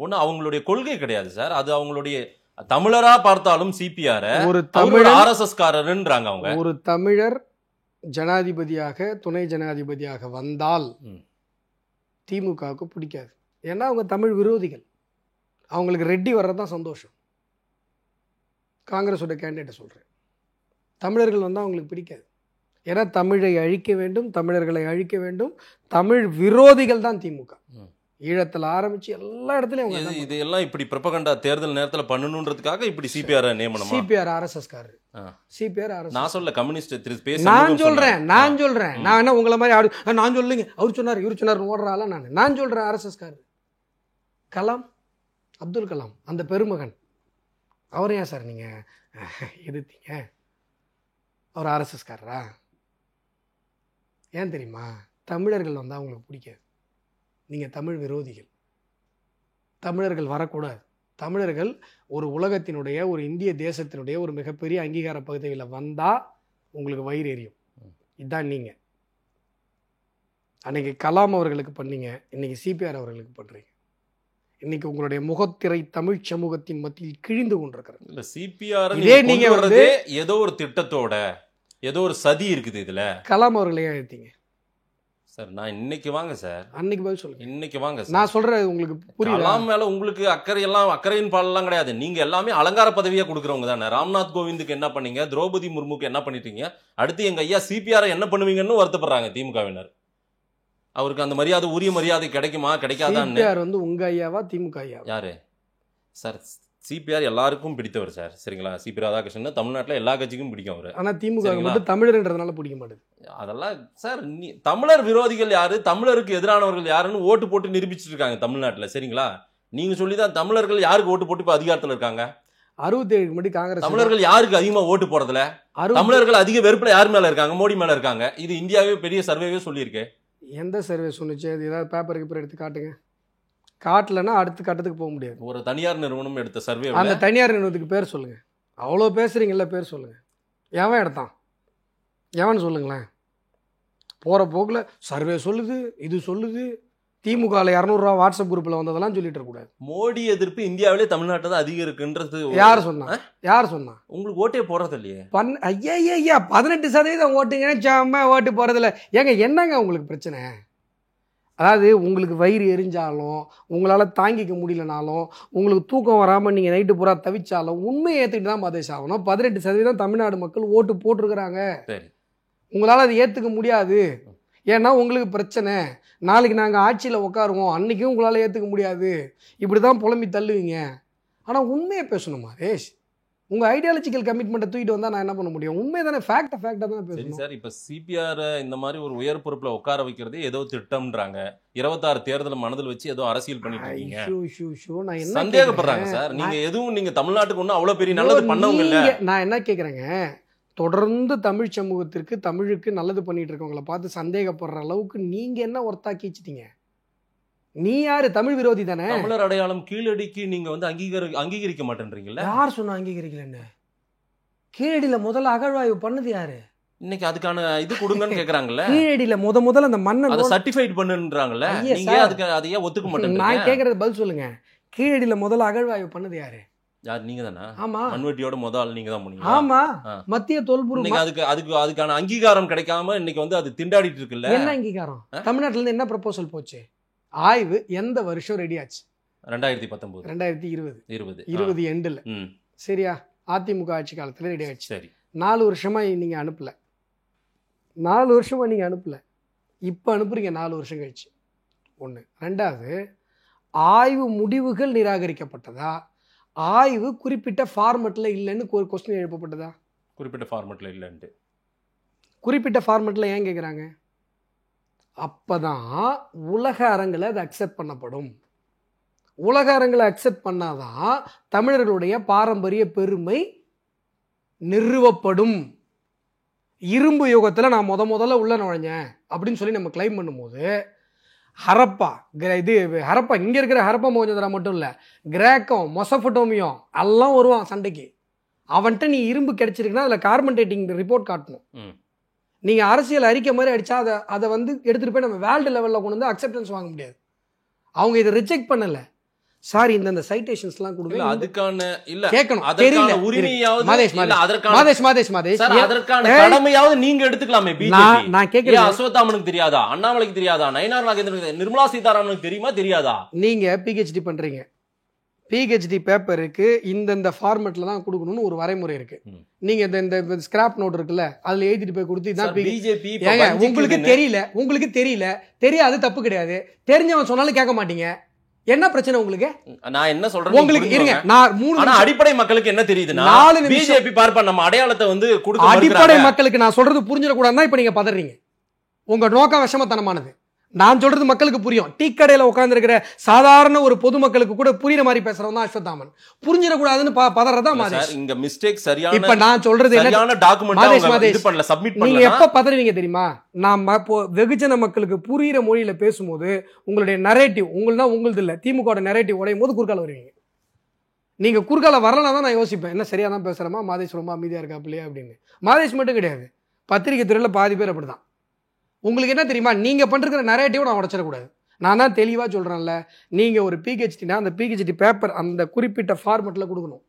ஒண்ணு அவங்களுடைய கொள்கை கிடையாது சார். அது அவங்களுடைய தமிழரா பார்த்தாலும் சிபிஆர் ஒரு தமிழர் ஆர்எஸ்எஸ் காரர்ன்றாங்க அவங்க. ஒரு தமிழர் ஜனாதிபதியாக துணை ஜனாதிபதியாக வந்தால் திமுகவுக்கு பிடிக்காது. ஏன்னா அவங்க தமிழ் விரோதிகள். அவங்களுக்கு ரெட்டி வர்றதுதான் சந்தோஷம். காங்கிரஸோட கேண்டிடேட்டை சொல்கிறேன். தமிழர்கள் வந்தால் அவங்களுக்கு பிடிக்காது. ஏன்னா தமிழை அழிக்க வேண்டும், தமிழர்களை அழிக்க வேண்டும். தமிழ் விரோதிகள் தான் திமுக. ஈழத்தில் ஆரம்பிச்சு எல்லா இடத்துலையும் இதெல்லாம் இப்படி ப்ரொபகண்டா தேர்தல் நேரத்தில் பண்ணணுன்றதுக்காக இப்படி சிபிஆர் நியமனம். சிபிஆர் ஆர்எஸ்எஸ் காரர். CPR RS. நான் சொல்ல கம்யூனிஸ்ட் நான் சொல்றேன். நான் என்ன உங்களை மாதிரி நான் சொல்லுங்க அவர் சொன்னார் இவர் சொன்னார் ஓடுறால நான் சொல்றேன். ஆர்எஸ்எஸ் காரர் கலாம், அப்துல் கலாம், அந்த பெருமகன். அவர் ஏன் சார் நீங்க எதிர்த்தீங்க? அவர் ஆர்எஸ்எஸ் காரரா? ஏன் தெரியுமா? தமிழர்கள் வந்தால் அவங்களுக்கு பிடிக்காது. நீங்கள் தமிழ் விரோதிகள். தமிழர்கள் வரக்கூடாது. தமிழர்கள் ஒரு உலகத்தினுடைய, ஒரு இந்திய தேசத்தினுடைய ஒரு மிகப்பெரிய அங்கீகார பகுதியில் வந்தால் உங்களுக்கு வயிறு எரியும். இதுதான் நீங்கள் அன்றைக்கி கலாம் அவர்களுக்கு பண்ணீங்க, இன்றைக்கி சிபிஆர் அவர்களுக்கு பண்ணுறீங்க. இன்னைக்கு உங்களுடைய முகத்திரை தமிழ் சமூகத்தின் மத்தியில் கிழிந்து கொண்டிருக்கிறது. இல்லை சிபிஆர் நீங்க வந்து ஏதோ ஒரு திட்டத்தோட ஏதோ ஒரு சதி இருக்குது இதில். கலாம் அவர்களே எழுத்தீங்க சார். நான் இன்னைக்கு வாங்க சார், அன்னைக்கு பதில் சொல்லுங்க. இன்னைக்கு வாங்க சார். நான் சொல்றது உங்களுக்கு புரியல. கலாம் மேல உங்களுக்கு அக்கறையின் பாலெல்லாம் கிடையாது. நீங்க எல்லாமே அலங்கார பதவியா கொடுக்குறவங்க தானே. ராம்நாத் கோவிந்துக்கு என்ன பண்ணீங்க, திரௌபதி முர்முக்கு என்ன பண்ணிட்டீங்க, அடுத்து எங்க ஐயா சிபிஆர் என்ன பண்ணுவீங்கன்னு வருத்தப்படுறாங்க திமுகவினர். அவருக்கு அந்த மரியாதை, உரிய மரியாதை கிடைக்குமா கிடைக்காதான்னு. சிபிஆர் வந்து உங்க ஐயாவா திமுக ஐயா? யாரு சார்? சிபிஆர் எல்லாருக்கும் பிடித்தவர் சார், சரிங்களா? சிபி ராதாகிருஷ்ணன் தமிழ்நாட்டில் எல்லா கட்சிக்கும் பிடிக்கும் அவர். ஆனால் திமுக மட்டும் தமிழர்ன்றதுனால பிடிக்க மாட்டேது. அதெல்லாம் சார், தமிழர் விரோதிகள் யாரு, தமிழருக்கு எதிரானவர்கள் யாருன்னு ஓட்டு போட்டு நிரூபிச்சுட்டு இருக்காங்க தமிழ்நாட்டில், சரிங்களா? நீங்க சொல்லிதான் தமிழர்கள் யாருக்கு ஓட்டு போட்டு இப்போ அதிகாரத்தில் இருக்காங்க? 67 முன்னாடி காங்கிரஸ். தமிழர்கள் யாருக்கு அதிகமாக ஓட்டு போறதுல, தமிழர்கள் அதிக வெறுப்புல யார் மேல இருக்காங்க? மோடி மேல இருக்காங்க. இது இந்தியாவே பெரிய சர்வேவே சொல்லியிருக்கு. எந்த சர்வே சொன்னிச்சு? அது ஏதாவது பேப்பருக்கு எடுத்து காட்டுங்க. காட்டலன்னா அடுத்த கட்டத்துக்கு போக முடியாது. ஒரு தனியார் நிறுவனம் எடுத்த சர்வே. அந்த தனியார் நிறுவனத்துக்கு பேர் சொல்லுங்க. அவ்வளோ பேசுறீங்கல்ல, பேர் சொல்லுங்க. எவன் எடுத்தான்? எவன் சொல்லுங்களேன். போகிற போக்கில் சர்வே சொல்லுது, இது சொல்லுது, திமுக 200 வாட்ஸ்அப் குரூப்ல வந்ததெல்லாம் சொல்லிட்டு இருக்க கூடாது. மோடி எதிர்ப்பு இந்தியாவிலே தமிழ்நாட்டில் தான் அதிகம் இருக்குன்றது யார் சொன்னா? உங்களுக்கு ஓட்டே போறது இல்லையே. ஐயா 18% ஓட்டுங்க, சும்மா ஓட்டு போறதில்ல. ஏங்க என்னங்க உங்களுக்கு பிரச்சனை? அதாவது உங்களுக்கு வயிறு எரிஞ்சாலும், உங்களால் தாங்கிக்க முடியலனாலும், உங்களுக்கு தூக்கம் வராமல் நீங்கள் நைட்டு பூரா தவிச்சாலும் உண்மையை ஏற்றுக்கிட்டு தான் மதேஷ் ஆகணும். 18% தமிழ்நாடு மக்கள் ஓட்டு போட்டிருக்கிறாங்க. உங்களால் அதை ஏற்றுக்க முடியாது. ஏன்னா உங்களுக்கு பிரச்சனை. நாளைக்கு நாங்கள் ஆட்சியில் உட்காருவோம், அன்றைக்கும் உங்களால் ஏற்றுக்க முடியாது. இப்படி தான் புலம்பி தள்ளுவீங்க. ஆனால் உண்மையை பேசணும் மதேஷ். உங்கள் ஐடியாலஜிக்கல் கமிட்மெண்ட்டை தூக்கிட்டு வந்தால் நான் என்ன பண்ண முடியும்? உண்மை தானே, ஃபேக்டாக தானே பேசணும். சார், இப்போ சிபிஆர் இந்த மாதிரி ஒரு உயர் பொறுப்பில் உட்கார வைக்கிறதே ஏதோ திட்டம்ன்றாங்க. 26 தேர்தல் மனதில் வச்சு ஏதோ அரசியல் பண்ணிட்டு இருக்கீங்க. நான் என்ன சந்தேகப்படுறாங்க சார். நீங்க தமிழ்நாட்டுக்கு ஒன்றும் அவ்வளோ பெரிய நல்லது பண்ணவங்க இல்லை. நான் என்ன கேட்குறேங்க, தொடர்ந்து தமிழ் சமூகத்திற்கு, தமிழுக்கு நல்லது பண்ணிட்டு இருக்கவங்களை பார்த்து சந்தேகப்படுற அளவுக்கு நீங்க என்ன ஒர்த்தாக்கி வச்சிட்டீங்க? நீ யாரு? தமிழ் விரோதி தானே. தமிழர் அடையாளம் கீழடிக்கு நீங்க வந்து அங்கீகரிக்க மாட்டேன்றீங்கல்ல. யார் சொன்னா அங்கீகரிக்கலன்னு? கீழடியில முதல்ல அகழ்வாய்வு பண்ணது யாரு? இன்னைக்கு அதுக்கான இது கொடுங்கன்னு கேக்குறாங்கல்ல. கீழடியில முதல்ல அந்த மண்ணை அதை சர்டிஃபைட் பண்ணுன்றாங்கல்ல. நீங்க அதுக்கு அதையே ஒத்துக்க மாட்டேங்க. நான் கேக்குறது பதில் சொல்லுங்க. கீழடியில முதல்ல அகழ்வாய்வு பண்ணது யாரு? யார்? நீங்க தானா? ஆமா. மண்வெட்டியோட முதல் நீங்க தான் பண்ணீங்க. ஆமா. மத்திய தொல்பொருள் அதுக்கான அங்கீகாரம் கிடைக்காம இன்னைக்கு வந்து அது திண்டாடிட்டு இருக்குல்ல. என்ன அங்கீகாரம்? தமிழ்நாட்டுல இருந்து என்ன ப்ரொபோசல் போச்சு? ஆய்வு எந்த வருஷம் ரெடி ஆச்சு? 2019 2020 எண்டில். சரியா? அதிமுக ஆட்சி காலத்துல ரெடி ஆச்சு. சரி. 4 வருஷமா நீங்க அனுப்பல. 4 வருஷமா நீங்க அனுப்பல. இப்ப அனுப்புறீங்க 4 வருஷம் கழிச்சு. ஒண்ணு. ரெண்டாவது, ஆய்வு முடிவுகள் நிராகரிக்கப்பட்டதா? ஆய்வு குறிப்பிட்ட ஃபார்மெட்ல இல்லைன்னு ஒரு கொஸ்டின் எழுப்பப்பட்டதா? குறிப்பிட்ட ஃபார்மெட்ல இல்லைன்ட்டு. குறிப்பிட்ட ஃபார்மெட்ல ஏன் கேட்குறாங்க? அப்பதான் உலக அரங்கில் அது அக்செப்ட் பண்ணப்படும். உலக அரங்கில் அக்செப்ட் பண்ணாதான் தமிழர்களுடைய பாரம்பரிய பெருமை நிறுவப்படும். இரும்பு யுகத்தில் நான் முதல்ல உள்ள நுழைஞ்சேன் அப்படின்னு சொல்லி நம்ம கிளைம் பண்ணும்போது, ஹரப்பா இங்கே இருக்கிற ஹரப்பா மோஜந்தரா மட்டும் இல்லை, கிரேக்கம், மொசபடோமியம் எல்லாம் வருவான் சண்டைக்கு. அவன்கிட்ட நீ இரும்பு கிடைச்சிருக்குன்னா அதில் கார்பன் டேட்டிங் ரிப்போர்ட் காட்டணும். நீங்கள் அரசியல் அறிக்கை மாதிரி அடித்தா அதை வந்து எடுத்துகிட்டு போய் நம்ம வேர்ல்டு லெவலில் கொண்டு வந்து அக்செப்டன்ஸ் வாங்க முடியாது. அவங்க இதை ரிஜெக்ட் பண்ணலை. சார் இந்த சைட்டேஷன்ஸ்லாம் கொடுக்கல, அதுக்கான இல்ல கேட்கணும், தெரியல உரிமையாவது அதற்கான கடமையாவது நீங்க எடுத்துக்கலாமே. நான் கேட்கிறேன், அஸ்வத்தாமனுக்கு தெரியாதா? அண்ணாமலைக்கு தெரியாதா? நயினார் நாகேந்திரன், நிர்மலா சீதாராமனுக்கு தெரியுமா தெரியாதா? நீங்க பிஹெச்டி பண்றீங்க, பிஹெச்டி பேப்பருக்கு இந்த ஃபார்மெட்ல தான் கொடுக்கணும்னு ஒரு வரைமுறை இருக்கு. நீங்க இந்த ஸ்கிராப் நோட் இருக்குல்ல, அதுல எழுதிட்டு போய் கொடுத்து இதான் பிஜேபி. உங்களுக்கு தெரியல தெரியாது, தப்பு கிடையாது. தெரிஞ்சவன் சொன்னாலும் கேட்க மாட்டீங்க. என்ன பிரச்சனை உங்களுக்கு? நான் என்ன சொல்றேன் உங்களுக்கு, இருங்க, நான் 3 அடிப்படை மக்களுக்கு என்ன தெரியுதுன்னா, பிஜேபி பார்ப்பா நம்ம அடையாளத்தை வந்து கொடுக்க அடிப்படை மக்களுக்கு நான் சொல்றது புரிஞ்சிட கூடாதுன்னா இப்ப நீங்க பதறீங்க. உங்க நோக்கம் விஷமத்தனமானது. நான் சொல்றது மக்களுக்கு புரியும். டீ கடையில உட்கார்ந்து இருக்கிற சாதாரண ஒரு பொதுமக்களுக்கு கூட புரியுற மாதிரி பேசுறவன் தான் அஸ்வத்தாமன். புரிஞ்சிடக்கூடாதுன்னு பதறதா மாதிரி. இங்க மிஸ்டேக் சரியான. இப்ப நான் சொல்றது சரியான டாக்குமெண்ட் இது பண்ணல, சப்மிட் பண்ணல. நீங்க எப்ப பதறீங்க தெரியுமா? நான் வெகுஜன மக்களுக்கு புரியுற மொழியில பேசும்போது உங்களுடைய நரேட்டிவ் உங்களது இல்ல, திமுக நரேட்டிவ் உடையும் போது குறுக்கால வருவீங்க. நீங்க குறுக்கால வரலன்னா தான் நான் யோசிப்பேன், என்ன சரியா தான் பேசுறமா, மாதேஷ் ரொம்ப அமைதியா இருக்காப்லையா அப்படின்னு. மாதேஷ் மட்டும் கிடையாது, பத்திரிகை துறையில பாதி பேர் அப்படிதான். உங்களுக்கு என்ன தெரியுமா, நீங்க பண்ற நரேட்டிவ் நான் உடைச்சிடக்கூடாது. நான் தான் தெளிவா சொல்றேன்ல, நீங்க ஒரு பிஹெச்டினா அந்த பிஹெச்டி பேப்பர் அந்த குறிப்பிட்ட ஃபார்மெட்ல கொடுக்கணும்.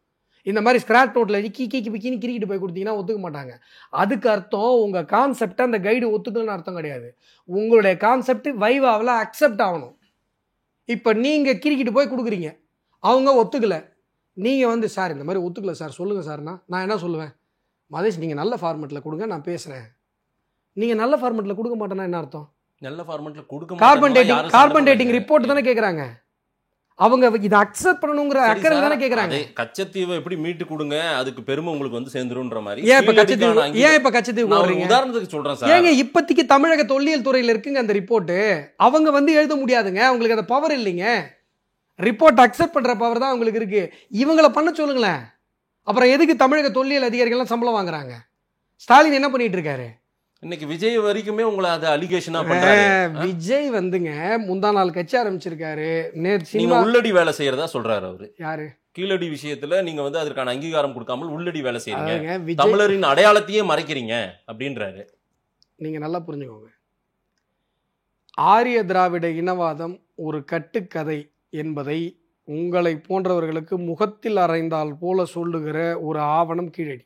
இந்த மாதிரி ஸ்கிராப் நோட்ல கிரிக்கிட்டு போய் கொடுத்தீங்கன்னா ஒத்துக்க மாட்டாங்க. அதுக்கு அர்த்தம் உங்க கான்செப்ட் அந்த கைடு ஒத்துக்கலன்னு அர்த்தம் கிடையாது. உங்களுடைய கான்செப்ட் வைவாவில் அக்செப்ட் ஆகணும். இப்ப நீங்க கிரிக்கிட்டு போய் கொடுக்குறீங்க, அவங்க ஒத்துக்கல. நீங்க வந்து சார் இந்த மாதிரி ஒத்துக்கல சார் சொல்லுங்க சார்னா நான் என்ன சொல்லுவேன்? மதேஷ் நீங்க நல்ல ஃபார்மெட்ல கொடுங்க, நான் பேசுறேன். நீங்க நல்ல ஃபார்மெட்ல கொடுக்க மாட்டேன்னா என்ன அர்த்தம்? நல்ல ஃபார்மெட்ல கொடுக்க கார்பன் டேட்டிங் ரிப்போர்ட் தானே கேக்குறாங்க. அவங்க இத அக்செப்ட் பண்ணணும்ங்கற அக்கறை தானே கேக்குறாங்க. கச்சத்தீவை எப்படி மீட்டு கொடுங்க, அதுக்கு பெருமை உங்களுக்கு வந்து சேர்ந்துரும்ன்ற மாதிரி. ஏன் இப்ப கச்சத்தீவு போறீங்க? உதாரணத்துக்கு சொல்றேன் சார். ஏங்க இப்போதைக்கு தமிழக தொல்லியல் துறையில இருக்குங்க அந்த ரிப்போர்ட். அவங்க வந்து எழுத முடியாதுங்க, அவங்களுக்கு அந்த பவர் இல்லைங்க. ரிப்போர்ட் அக்செப்ட் பண்ற பவர் தான் அவங்களுக்கு இருக்கு. இவங்கள பண்ண சொல்லுங்களேன். அப்புறம் எதுக்கு தமிழக தொல்லியல் அதிகாரிகள் சம்பளம் வாங்குறாங்க? ஸ்டாலின் என்ன பண்ணிட்டு இருக்காரு? இன்னைக்கு விஜய் வரைக்குமே உங்களை அது அலிகேஷனா பண்றாரு. விஜய் வந்துங்க முந்தா நாள் கட்சி ஆரம்பிச்சிருக்காரு. நீங்க உள்ளடி வேலை செய்யறதா சொல்றாரு அவரு. யாரு? கீழடி விஷயத்துல நீங்க வந்து அதற்கான அங்கீகாரம் கொடுக்காமல் உள்ளடி வேலை செய்யறீங்க, தமிழரின் அடையாளத்தையே மறைக்கிறீங்க அப்படின்றாரு. நீங்க நல்லா புரிஞ்சுக்கோங்க, ஆரிய திராவிட இனவாதம் ஒரு கட்டுக்கதை என்பதை உங்களை போன்றவர்களுக்கு முகத்தில் அறைந்தால் போல சொல்லுகிற ஒரு ஆவணம் கீழடி.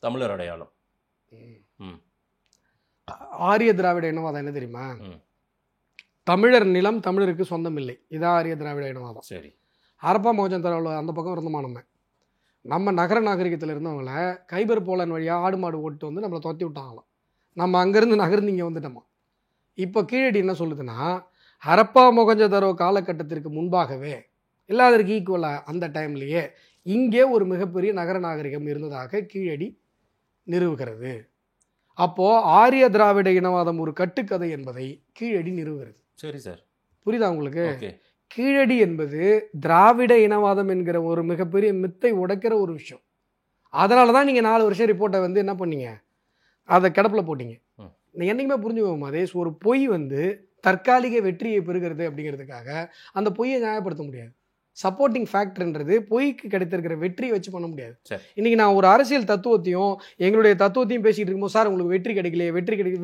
தமிழர் அடையாளம். ஆரிய திராவிட இனவாதம் என்ன தெரியுமா? தமிழர் நிலம் தமிழருக்கு சொந்தம் இல்லை, இதான் ஆரிய திராவிட இனவாதம். சரி. ஹரப்பா மொஹஞ்சதாரோவில் அந்த பக்கம் இருந்தோமா நம்ம நகர நாகரிகத்தில் இருந்தவங்கள கைபர் போலன் வழியாக ஆடு மாடு ஓட்டு வந்து நம்மளை துரத்தி விட்டாங்களாம். நம்ம அங்கேருந்து நகர்ந்து இங்கே வந்துட்டோமா. இப்போ கீழடி என்ன சொல்லுதுன்னா, ஹரப்பா மொஹஞ்சதாரோ காலகட்டத்திற்கு முன்பாகவே எல்லாதற்கு ஈக்குவலாக அந்த டைம்லேயே இங்கே ஒரு மிகப்பெரிய நகர நாகரிகம் இருந்ததாக கீழடி நிறுவுகிறது. அப்போது ஆரிய திராவிட இனவாதம் ஒரு கட்டுக்கதை என்பதை கீழடி நிறுவுகிறது. சரி சார், புரியுதா உங்களுக்கு? கீழடி என்பது திராவிட இனவாதம் என்கிற ஒரு மிகப்பெரிய மித்தை உடைக்கிற ஒரு விஷயம். அதனால தான் நீங்கள் 4 வருஷம் ரிப்போர்ட்டை வந்து என்ன பண்ணீங்க, அதை கிடப்பில் போட்டீங்க. என்றைக்குமே புரிஞ்சுக்கோங்க மதேஷ், ஒரு பொய் வந்து தற்காலிக வெற்றியை பெறுகிறது அப்படிங்கிறதுக்காக அந்த பொய்யை நியாயப்படுத்த முடியாது. சப்போர்ட்டிங் ஃபேக்டர்ன்றது பொய்க்கு கிடைத்திருக்கிற வெற்றியை வச்சு பண்ண முடியாது. இன்னைக்கு நான் ஒரு அரசியல் தத்துவத்தையும் எங்களுடைய தத்துவத்தையும் பேசிட்டு இருக்கும்போது, சார் உங்களுக்கு வெற்றி கிடைக்கலையே,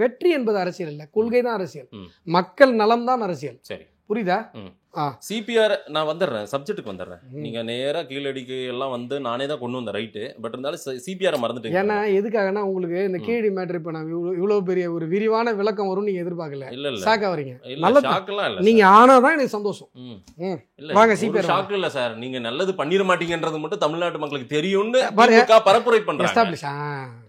வெற்றி என்பது அரசியல் இல்லை, கொள்கை தான் அரசியல், மக்கள் நலம் தான் அரசியல். சரி, புரியுதா? சிபிஆர் நான் வந்துடுறேன், சப்ஜெக்ட்டுக்கு வந்துடுறேன். நீங்க நேரா கீழடிக்கு எல்லாம் வந்து நானே தான் கொண்டு வந்தேன், ரைட்டு. பட் இருந்தாலும் சிபிஆர் மறந்துட்டேன். ஏன்னா எதுக்காகனா உங்களுக்கு இந்த கீழடி மேட்டர் இப்போ நான் இவ்வளவு பெரிய ஒரு விரிவான விளக்கம் வரும் நீங்க எதிர்பார்க்கல. இல்ல ஷாக்கா வரீங்க. இல்ல நீங்க ஆனாதான் எனக்கு சந்தோஷம். வாங்க சிபிஆர். ஷாக் இல்ல சார், நீங்க நல்லது பண்ணிர மாட்டீங்கன்றது மட்டும் தமிழ்நாட்டு மக்களுக்கு தெரியும்னு பரப்புரை பண்றாங்க.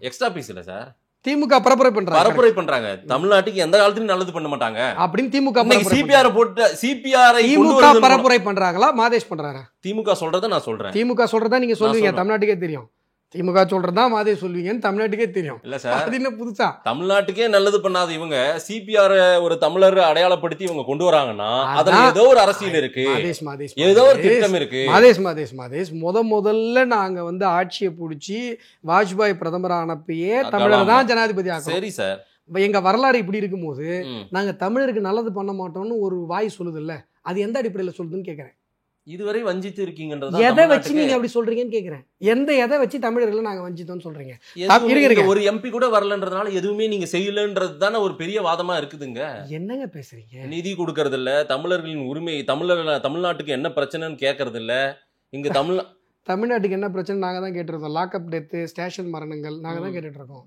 எக்ஸ்ட்ரா பீஸ் இல்ல சார், திமுக பரப்புரை பண்றாங்க. தமிழ்நாட்டுக்கு எந்த காலத்திலும் நல்லது பண்ண மாட்டாங்க அப்படின்னு திமுக சிபிஆர் போட்டு சிபிஆர் திமுக பரப்புரை பண்றாங்களா, மாதேஷ் பண்றாரா? திமுக சொல்றத நான் சொல்றேன். திமுக சொல்றதா நீங்க சொல்லுவீங்க, தமிழ்நாட்டுக்கே தெரியும். திமுக சொல்றதா மாதேஷ் சொல்லுவீங்கன்னு தமிழ்நாட்டுக்கே தெரியும். இல்ல சார், அது என்ன புதுசா? தமிழ்நாட்டுக்கே நல்லது பண்ணாத இவங்க சிபிஆர் ஒரு தமிழர் அடையாளப்படுத்தி இவங்க கொண்டு வராங்கன்னா அதுல ஏதோ ஒரு அரசியல் இருக்கு, ஏதோ ஒரு திட்டம் இருக்கு. மாதேஷ் முதல்ல நாங்க வந்து ஆட்சியை பிடிச்சி வாஜ்பாய் பிரதமர் ஆனப்பயே தமிழர் தான் ஜனாதிபதி ஆகும். சரி சார், எங்க வரலாறு இப்படி இருக்கும்போது நாங்க தமிழருக்கு நல்லது பண்ண மாட்டோம்னு ஒரு வாய் சொல்லுது இல்ல, அது எந்த அடிப்படையில் சொல்லுதுன்னு கேட்கறேன். இதுவரை வஞ்சித்து இருக்கீங்கன்றது எதை வச்சு நீங்க அப்படி சொல்றீங்கன்னு கேக்குறேன். எதை வச்சு தமிழர்களை நாங்க வஞ்சித்தோம்னு சொல்றீங்க? ஒரு எம்பி கூட வரலன்றதுனால எதுவுமே நீங்க செய்யலன்றது தானே ஒரு பெரிய வாதமா இருக்குதுங்க. என்னங்க பேசுறீங்க? நிதி கொடுக்கறது இல்ல, தமிழர்களின் உரிமை, தமிழ்நாட்டுக்கு என்ன பிரச்சனைன்னு கேட்கறது இல்ல. இங்க தமிழ்நாட்டுக்கு என்ன பிரச்சனை நாங்க தான் கேட்டிருக்கோம். லாக்அப் டெத்து, ஸ்டேஷன் மரணங்கள் நாங்க தான் கேட்டுட்டு இருக்கோம்.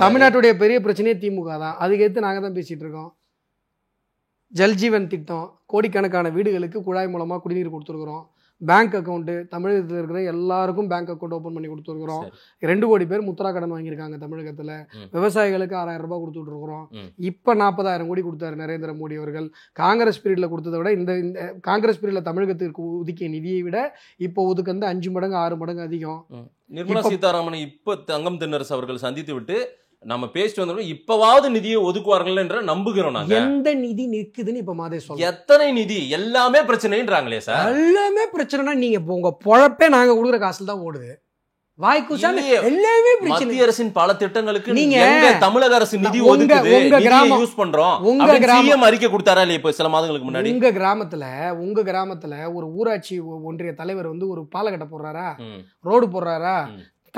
தமிழ்நாட்டுடைய பெரிய பிரச்சனையே திமுக தான், அதுக்கு எடுத்து நாங்க தான் பேசிட்டு இருக்கோம். ஜல்ஜீவன் திட்டம், கோடிக்கணக்கான வீடுகளுக்கு குழாய் மூலமாக குடிநீர் கொடுத்துருக்குறோம். பேங்க் அக்கௌண்ட்டு தமிழகத்தில் இருக்கிற எல்லாருக்கும் பேங்க் அக்கௌண்ட் ஓப்பன் பண்ணி கொடுத்துருக்குறோம். 2 கோடி பேர் முத்ரா கடன் வாங்கியிருக்காங்க தமிழகத்தில். விவசாயிகளுக்கு 6,000 ரூபாய் கொடுத்துட்ருக்குறோம். இப்போ 40,000 கோடி கொடுத்தாரு நரேந்திர மோடி அவர்கள். காங்கிரஸ் பீரியடில் கொடுத்ததை விட இந்த காங்கிரஸ் பீரியடில் தமிழகத்திற்கு ஒதுக்கிய நிதியை விட இப்போ ஒதுக்குந்து 5 மடங்கு 6 மடங்கு அதிகம். நிர்மலா சீதாராமனை இப்போ தங்கம் தென்னரசு அவர்கள் சந்தித்து விட்டு நம்ம பேசிட்டு வந்தோம், இப்பவாவது நிதியை ஒதுக்குவார்கள் என்ற நம்புகிறோம். நாங்க எந்த நிதி நிக்குதுன்னு இப்ப மாதேஷ் சொல்றோம். எத்தனை நிதி? எல்லாமே பிரச்சனைன்றாங்களே சார். எல்லாமே பிரச்சனைனா நீங்க உங்க பொழப்பே நாங்க கொடுக்குற காசுல தான் ஓடுது. வாய்க்குசாமி எல்லாமே பிரச்சனை. மத்திய அரசின் பல திட்டங்களுக்கு நீங்க தமிழக அரசு நிதி ஒதுக்குது, நிதியை யூஸ் பண்றோம். உங்க கிராமம் அறிக்கை கொடுத்தாரா இல்ல இப்ப சில மாதங்களுக்கு முன்னாடி? உங்க கிராமத்துல ஒரு ஊராட்சி ஒன்றிய தலைவர் வந்து ஒரு பாலம் கட்ட போடுறாரா, ரோடு போடுறாரா,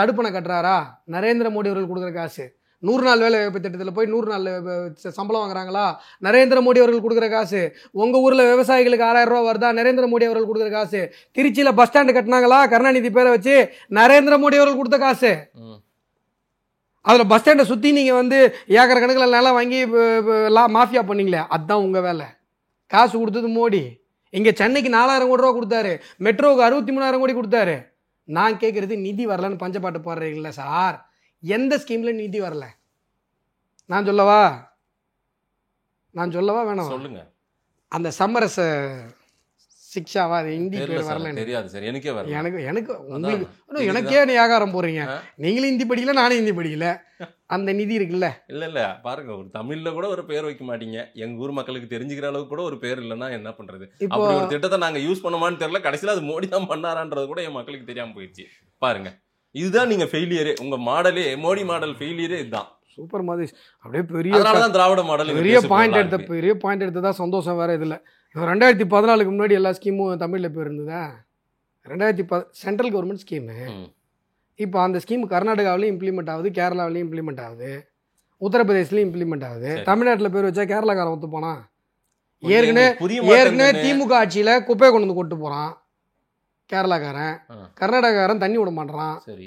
தடுப்பணை கட்டுறாரா? நரேந்திர மோடி அவர்கள் கொடுக்குற காசு. 100 நாள் வேலை வாய்ப்பு திட்டத்தில் போய் 100 நாள் சம்பளம் வாங்குறாங்களா? நரேந்திர மோடி அவர்கள் கொடுக்குற காசு. உங்கள் ஊரில் விவசாயிகளுக்கு 6,000 ரூபா வருதா? நரேந்திர மோடி அவர்கள் கொடுக்குற காசு. திருச்சியில் பஸ் ஸ்டாண்டு கட்டினாங்களா? கருணாநிதி பேரை வச்சு, நரேந்திர மோடி அவர்கள் கொடுத்த காசு. அதில் பஸ் ஸ்டாண்டை சுற்றி நீங்கள் வந்து ஏக்கர் கணக்கில் நிலம் வாங்கி மாஃபியா பண்ணீங்களே, அதுதான் உங்கள் வேலை. காசு கொடுத்தது மோடி. இங்கே சென்னைக்கு 4,000 கோடி ரூபா கொடுத்தாரு, மெட்ரோவுக்கு 63,000 கோடி கொடுத்தாரு. நான் கேட்குறது நிதி வரலன்னு பஞ்சப்பாட்டு பாடுறீங்களா சார்? எந்த ஸ்கீம்ல நிதி வரல? நான் சொல்லவா வேணாம்? சொல்லுங்க. அந்த சமரச சிக்ஷாவா, அது ஹிந்தி பேர் வரல தெரியாது சார். எனக்கே வரல. எனக்கு உங்களுக்கு எனக்கே வியாகாரம் போறீங்க. நீங்களும் ஹிந்தி படிக்கல, நானும் ஹிந்தி படிக்கல. அந்த நிதி இருக்குல்ல. இல்ல பாருங்க, ஒரு தமிழ்ல கூட ஒரு பேர் வைக்க மாட்டீங்க. எங்க ஊர் மக்களுக்கு தெரிஞ்சுக்கிற அளவுக்கு கூட ஒரு பேர் இல்லைன்னா என்ன பண்றது? இப்போ ஒரு திட்டத்தை நாங்க யூஸ் பண்ணுமான்னு தெரியல. கடைசியில அது மோடி தான் பண்ணாரான்றது கூட என் மக்களுக்கு தெரியாம போயிடுச்சு. பாருங்க, இதுதான் நீங்க ஃபெயிலியரே. உங்க மாடலே, மோடி மாடல் ஃபெயிலியரே இதுதான். சூப்பர் மாதேஷ். அப்படியே பெரிய திராவிட மாடல் பெரிய பாயிண்ட் எடுத்ததா சந்தோஷம் வேற. இதுல 2014க்கு முன்னாடி எல்லா ஸ்கீமும் தமிழ்ல பேர் இருந்ததா? 2010 சென்ட்ரல் கவர்மெண்ட் ஸ்கீமு. இப்போ அந்த ஸ்கீம் கர்நாடகாவிலையும் இம்ப்ளிமெண்ட் ஆகுது, கேரளாவிலையும் இம்ப்ளிமெண்ட் ஆகுது. உத்தரப்பிரதேசலையும் இம்ப்ளிமெண்ட் ஆகுது. தமிழ்நாட்டில் பேர் வச்சா கேரளாக்காரன் ஒத்து போனா. ஏற்கனவே திமுக ஆட்சியில் குப்பையை கொண்டு வந்து கொட்டு போகிறான் கேரளாக்காரன், கர்நாடகாக்காரன் தண்ணி விட மாட்டான். சரி,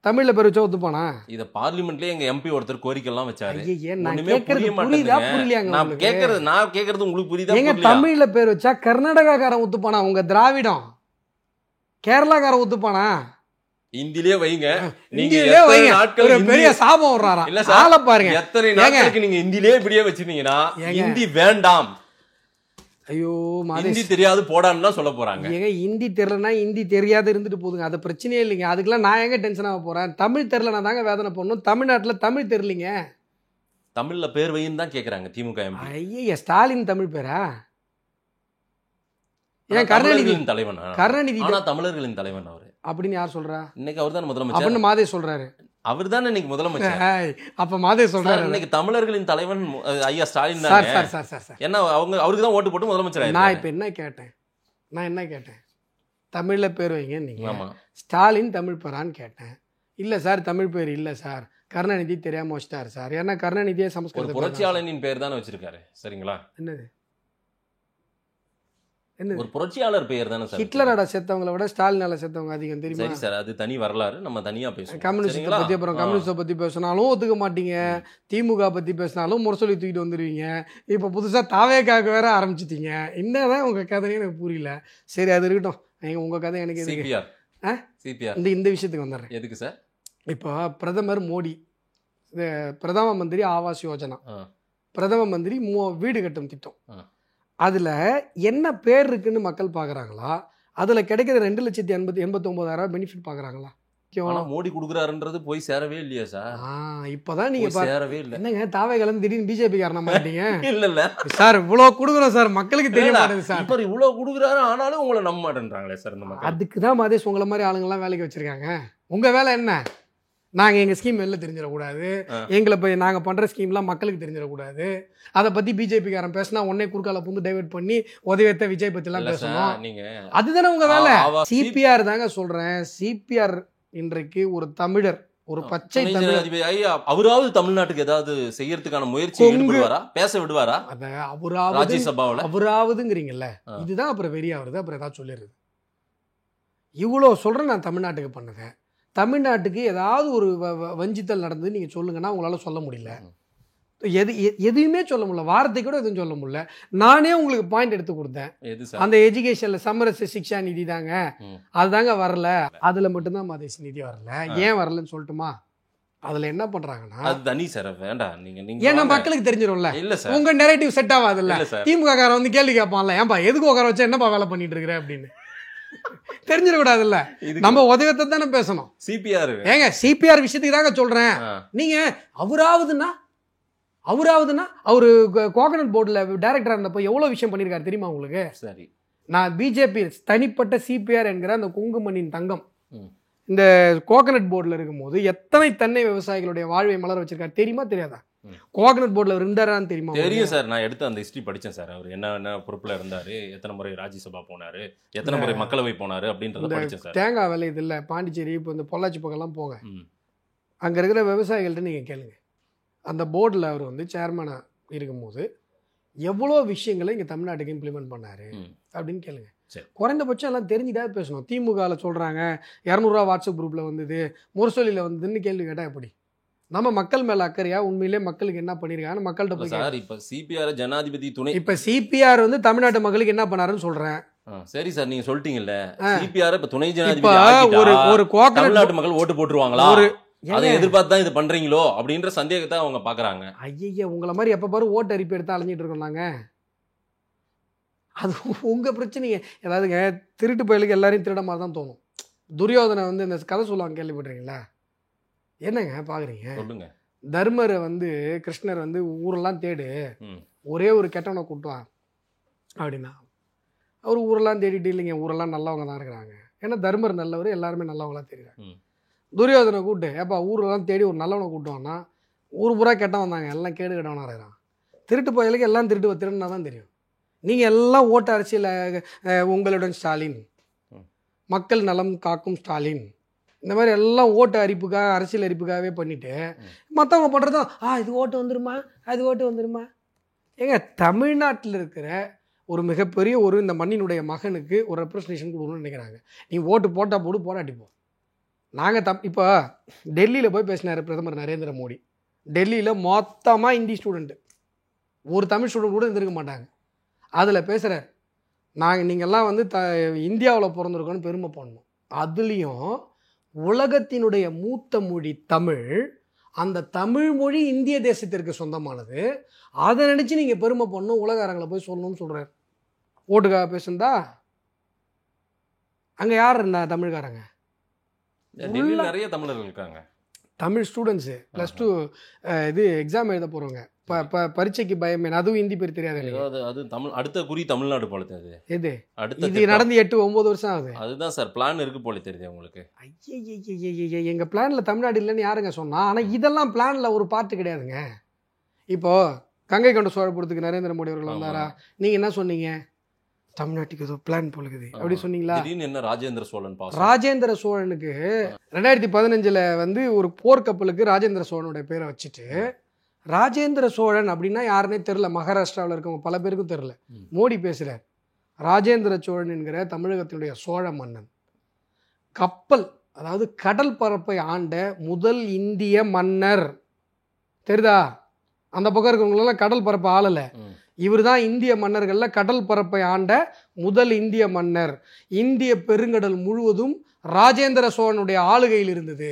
தமிழ்ல பேர் வச்சா ஒத்துப்பானா? இத பார்லிமெண்ட்லயே எங்க எம்பி ஒருத்தர் கோரிக்கை எல்லாம் வச்சாரு. நான் கேக்குறது புரியுதா புரியலையாங்க? நான் கேக்குறது உங்களுக்கு புரியுதா? எங்க தமிழ்ல பேர் வச்சா கர்நாடகாக்காரன் ஒத்துப்பானா? உங்க திராவிடம் கேரளாக்காரன் ஒத்துப்பானா? இந்தியிலே வைங்க. நீங்க ஒரு பெரிய சாபம் வர்றாரா? இல்ல சால பாருங்க, எத்தனை நாட்களுக்கு நீங்க இந்தியிலே இப்படியே வச்சிருந்தீங்கன்னா இந்தி வேண்டாம், ஐயோ ஹிந்தி தெரியாது போடான்னு தான் சொல்ல போறாங்க. ஏங்க ஹிந்தி தெரியலன்னா ஹிந்தி தெரியாது இருந்துட்டு போதுங்க, அது பிரச்சனையே இல்லைங்க. அதுக்கெல்லாம் நான் எங்க டென்ஷன் ஆக போறேன்? தமிழ் தெரியல நான் தாங்க வேதனை பண்ணணும். தமிழ்நாட்டில் தமிழ் தெரியலீங்க, தமிழ்ல பேர் வைன்னு தான் கேக்குறாங்க திமுக எம்பி. ஐயா ஸ்டாலின் தமிழ் பேரா? ஏன் கருணாநிதியின் தலைவனா? கருணாநிதி தமிழர்களின் தலைவன் அவரு அப்படின்னு யார் சொல்றா? இன்னைக்கு அவர் தான் முதலமைச்சர் அப்படின்னு மாதே சொல்றாரு. அவர் தான் இன்னைக்கு முதலமைச்சர். அப்ப மாதே சொல்றாரு இன்னைக்கு தமிழர்களின் தலைவன் ஐயா ஸ்டாலின் தான். என்ன அவருக்கு தான் ஓட்டு போட்டு முதலமைச்சர். நான் இப்ப என்ன கேட்டேன்? தமிழ்ல பேர் வைங்க நீங்க, ஸ்டாலின் தமிழ் பேரான்னு கேட்டேன். இல்ல சார் தமிழ் பேர் இல்ல சார், கருணாநிதி தெரியாம வச்சிட்டாரு சார். ஏன்னா கருணாநிதியே சமஸ்கிருத புரட்சியாளனின் பேர் தானே வச்சிருக்காரு. சரிங்களா? என்னது ஒரு புரட்சியாளர் பெயர் தானே சார். ஹிட்லரோட செத்தவங்களை விட ஸ்டாலினால செத்தவங்க அதிகம் தெரியுமா? சரி சார், அது தனி வரலாறு, நம்ம தனியா பேசுவோம். கம்யூனிஸ்ட் பத்தி அப்புறம் கம்யூனிஸ்ட பத்தி பேசினாலும் ஒத்துக்க மாட்டீங்க, திமுக பத்தி பேசினாலும் முரசொலி தூக்கிட்டு வந்துடுவீங்க. இப்ப புதுசா தாவேக்காக வேற ஆரம்பிச்சிட்டீங்க. என்னதான் உங்க கதையே எனக்கு புரியல. சரி அது இருக்கட்டும், உங்க கதை எனக்கு இந்த விஷயத்துக்கு வந்துடுறேன். எதுக்கு சார்? இப்போ பிரதமர் மோடி பிரதம மந்திரி ஆவாஸ் யோஜனா, பிரதம மந்திரி வீடு கட்டும் திட்டம், அதில் என்ன பேர் இருக்குன்னு மக்கள் பார்க்குறாங்களா? அதில் கிடைக்கிற 2,89,000 பெனிஃபிட் பார்க்குறாங்களா? மோடி கொடுக்குறாருன்றது போய் சேரவே இல்லையா சார்? இப்போதான் நீங்கள் சேரவே இல்லை. என்னங்க தாவே கலந்து திடீர்னு பிஜேபி காரணம் மாட்டீங்க? இல்லை சார், இவ்வளோ கொடுக்குறோம் சார், மக்களுக்கு தெரிய மாட்டேங்குது சார். இப்போ இவ்வளோ கொடுக்குறாரு ஆனாலும் உங்களை நம்ப மாட்டேன்றாங்களே சார். அதுக்கு தான் மாதேஷ் உங்களை மாதிரி ஆளுங்கள்லாம் வேலைக்கு வச்சுருக்காங்க. உங்கள் வேலை என்ன? நாங்கள் எங்கள் ஸ்கீம் வெளில தெரிஞ்சிடக்கூடாது, எங்களை போய் நாங்கள் பண்ணுற ஸ்கீம்லாம் மக்களுக்கு தெரிஞ்சிடக்கூடாது, அதை பற்றி பிஜேபிக்காரன் பேசினா உடனே குறுக்கால புந்து டைவெர்ட் பண்ணி உதவியத்தை விஜய் பற்றிலாம் பேசணும். அதுதானே உங்கள் வேலை. சிபிஆர் தாங்க சொல்கிறேன். சிபிஆர் இன்றைக்கு ஒரு தமிழர், ஒரு பச்சை அவராவது தமிழ்நாட்டுக்கு ஏதாவது செய்யறதுக்கான முயற்சி பேச விடுவாரா? அத அவராவதுங்கிறீங்கல்ல, இதுதான் அப்புறம் வெறியா வருது. அப்புறம் ஏதாவது சொல்லிடுறது. இவ்வளோ சொல்கிறேன் நான் தமிழ்நாட்டுக்கு பண்ணுவேன். தமிழ்நாட்டுக்கு ஏதாவது ஒரு வஞ்சித்தல் நடந்தது நீங்கள் சொல்லுங்கன்னா உங்களால் சொல்ல முடியல. எதுவுமே சொல்ல முடியல, வார்த்தை கூட எதுவும் சொல்ல முடியல. நானே உங்களுக்கு பாயிண்ட் எடுத்து கொடுத்தேன். அந்த எஜுகேஷன்ல சமரச சிக்ஷா நிதி தாங்க, அதுதாங்க வரல. அதுல மட்டும்தான் மதேஷ் நிதி வரல. ஏன் வரலன்னு சொல்லட்டுமா? அதுல என்ன பண்றாங்கன்னா தனி சார் வேண்டாம், நீங்க ஏன்னா மக்களுக்கு தெரிஞ்சிடும்ல. இல்ல சார், உங்க நெரேட்டிவ் செட் ஆகாதுல்ல. திமுக காரன் வந்து கேள்வி கேட்பான்ல, ஏன்பா எதுக்கு உட்கார வச்சா என்னப்பா வேலை பண்ணிட்டு இருக்கிற அப்படின்னு தெரிஞ்சிடக்கூடாதுல்ல. நம்ம உதயத்தை தானே பேசணும். சிபிஆர் ஏங்க சிபிஆர் விஷயத்துக்கு தாங்க சொல்றேன். நீங்க அவராவதுன்னா அவரு கோகனட் போர்டில் டைரக்டரா இருந்தப்போ எவ்வளவு விஷயம் பண்ணியிருக்காரு தெரியுமா உங்களுக்கு? சரி, நான் பிஜேபி தனிப்பட்ட சிபிஆர் என்கிற அந்த குங்குமணியின் தங்கம் இந்த கோகனட் போர்டில் இருக்கும்போது எத்தனை தென்னை விவசாயிகளுடைய வாழ்வை மலர வச்சிருக்காரு தெரியுமா தெரியாதா? கோகனட் போர்டில் இருந்தாரான்னு தெரியுமா? தெரியும் சார், நான் எடுத்து அந்த ஹிஸ்டரி படித்தேன் சார். அவர் என்ன பொறுப்பில் இருந்தாரு, எத்தனை முறை ராஜ்யசபா போனாரு, எத்தனை முறை மக்களவை போனாரு அப்படின்றத படித்தேன் சார். தேங்காய் விலை இது இல்லை, பாண்டிச்சேரி இப்போ இந்த பொள்ளாச்சி பக்கம்லாம் போங்க, அங்கே இருக்கிற விவசாயிகள்கிட்ட நீங்கள் கேளுங்க. அந்த போர்டில் அவர் வந்து சேர்மனாக இருக்கும்போது எவ்வளோ விஷயங்களை இங்கே தமிழ்நாட்டுக்கு இம்ப்ளிமெண்ட் பண்ணார் அப்படின்னு கேளுங்க. குறைந்தபட்சம் எல்லாம் தெரிஞ்சுட்டா பேசணும். திமுகவில் சொல்கிறாங்க 200 வாட்ஸ்அப் குரூப்பில் வந்தது, முரசொலியில் வந்ததுன்னு கேள்வி கேட்டால் எப்படி? நம்ம மக்கள் மேல அக்கறையா உண்மையிலே மக்களுக்கு என்ன பண்ணிருக்காங்க மக்கள்கிட்ட போய் சார். இப்ப சிபிஆர் ஜனாதிபதி துணை, இப்ப சிபிஆர் வந்து தமிழ்நாட்டு மக்களுக்கு என்ன பண்ணாருன்னு சொல்றேன். சரி சார், நீங்க சொல்லிட்டீங்கல்ல சிபிஆர் இப்ப துணை ஜனாதிபதி ஒரு தமிழ்நாட்டு மக்கள் ஓட்டு போட்டுருவாங்களா, அதை எதிர்பார்த்து தான் இது பண்றீங்களோ அப்படின்ற சந்தேகத்தை அவங்க பாக்குறாங்க. ஐயா உங்களை மாதிரி எப்ப பாரு ஓட்டு அரிப்பு எடுத்து அலைஞ்சிட்டு இருக்கோம் நாங்க. அது உங்க பிரச்சனைங்க. ஏதாவதுங்க திருட்டு பயலுக்கு எல்லாரையும் திருட மாதிரி தான் தோணும். துரியோதனை வந்து இந்த கதை சொல்லுவாங்க, கேள்விப்பட்டிருக்கீங்களா? என்னங்க பாக்குறீங்க? சொல்லுங்க. தர்மரை வந்து கிருஷ்ணர் வந்து ஊரெல்லாம் தேடு, ஒரே ஒரு கெட்டவனை கூட்டுவான் அப்படின்னா அவர் ஊரெல்லாம் தேடிட்டு இல்லைங்க, ஊரெல்லாம் நல்லவங்க தான் இருக்கிறாங்க. ஏன்னா தர்மர் நல்லவர், எல்லாருமே நல்லவங்களாம் தெரியுறாங்க. துரியோதனை கூப்பிட்டு ஏப்பா ஊரெல்லாம் தேடி ஒரு நல்லவனை கூட்டுவான்னா ஊர் பூரா கெட்டவன் தாங்க, எல்லாம் கேடு கெட்டவனாக இருக்கிறான். திருட்டு போயலுக்கு எல்லாம் திருட்டுனா தான் தெரியும். நீங்கள் எல்லாம் ஓட்டு அரசியல் உங்களுடன் ஸ்டாலின், மக்கள் நலம் காக்கும் ஸ்டாலின், இந்த மாதிரி எல்லாம் ஓட்டு அரிப்புக்காக அரசியல் அரிப்புக்காகவே பண்ணிவிட்டு மற்றவங்க பண்ணுறதும் இது ஓட்டு வந்துருமா அது ஓட்டு வந்துருமா. ஏங்க தமிழ்நாட்டில் இருக்கிற ஒரு மிகப்பெரிய இந்த மண்ணினுடைய மகனுக்கு ஒரு ரெப்ரஸன்டேஷன் கொடுக்கணும்னு நினைக்கிறாங்க. நீ ஓட்டு போட்டால் போடு, போராட்டி போ. நாங்கள் இப்போ டெல்லியில் போய் பேசினார் பிரதமர் நரேந்திர மோடி. டெல்லியில் மொத்தமாக ஹிந்தி ஸ்டூடெண்ட்டு, ஒரு தமிழ் ஸ்டூடெண்ட் கூட இருந்திருக்க மாட்டாங்க. அதில் பேசுகிறார், நீங்கள்லாம் இந்தியாவில் பிறந்திருக்கோன்னு பெருமை பண்ணணும். அதுலேயும் உலகத்தினுடைய மூத்த மொழி தமிழ், அந்த தமிழ் மொழி இந்திய தேசத்திற்கு சொந்தமானது. அதை நினச்சி நீங்கள் பெருமை பண்ணணும், உலகாரங்களை போய் சொல்லணும்னு சொல்கிறார். ஓட்டுக்காக பேசுந்தா அங்கே யார் இருந்தா? தமிழ்காரங்க நிறைய தமிழர்கள் இருக்காங்க, தமிழ் ஸ்டூடெண்ட்ஸு. +2 எக்ஸாம் எழுத போகிறவங்க, பரீட்சைக்கு பயமே. அதுவும் ஹிந்தி பேர் தெரியாது. அது தமிழ் அடுத்த குறி தமிழ்நாடு போல தெரியுது. எது இது நடந்து 8-9 வருஷம் ஆகுது. அதுதான் சார் பிளான் இருக்கு போல தெரியுது உங்களுக்கு. ஐய, எங்கள் பிளானில் தமிழ்நாடு இல்லைன்னு யாருங்க சொன்னா? ஆனால் இதெல்லாம் பிளானில் ஒரு பார்ட்டு கிடையாதுங்க. இப்போது கங்கை கொண்ட சோழபுரத்துக்கு நரேந்திர மோடி அவர்கள் வந்தாரா? நீங்கள் என்ன சொன்னீங்க? தமிழ்நாட்டுக்கு ஏதோ பிளான் போலுக்குது அப்படி சொன்னீங்களா? என்ன ராஜேந்திர சோழன் ராஜேந்திர சோழனுக்கு 2015 ஒரு போர்க்கப்பலுக்கு ராஜேந்திர சோழனுடைய பேரை வச்சுட்டு, ராஜேந்திர சோழன் அப்படின்னா யாருன்னே தெரில. மகாராஷ்டிராவில் இருக்கவங்க பல பேருக்கும் தெரில. மோடி பேசுகிறார், ராஜேந்திர சோழன் என்கிற தமிழகத்தினுடைய சோழ மன்னன், கப்பல் அதாவது கடல் பரப்பை ஆண்ட முதல் இந்திய மன்னர். தெரியுதா? அந்த பக்கம் இருக்கவங்களெல்லாம் கடல் பரப்பை ஆளலை. இவர் தான் இந்திய மன்னர்களில் கடல் பரப்பை ஆண்ட முதல் இந்திய மன்னர். இந்திய பெருங்கடல் முழுவதும் ராஜேந்திர சோழனுடைய ஆளுகையில் இருந்தது.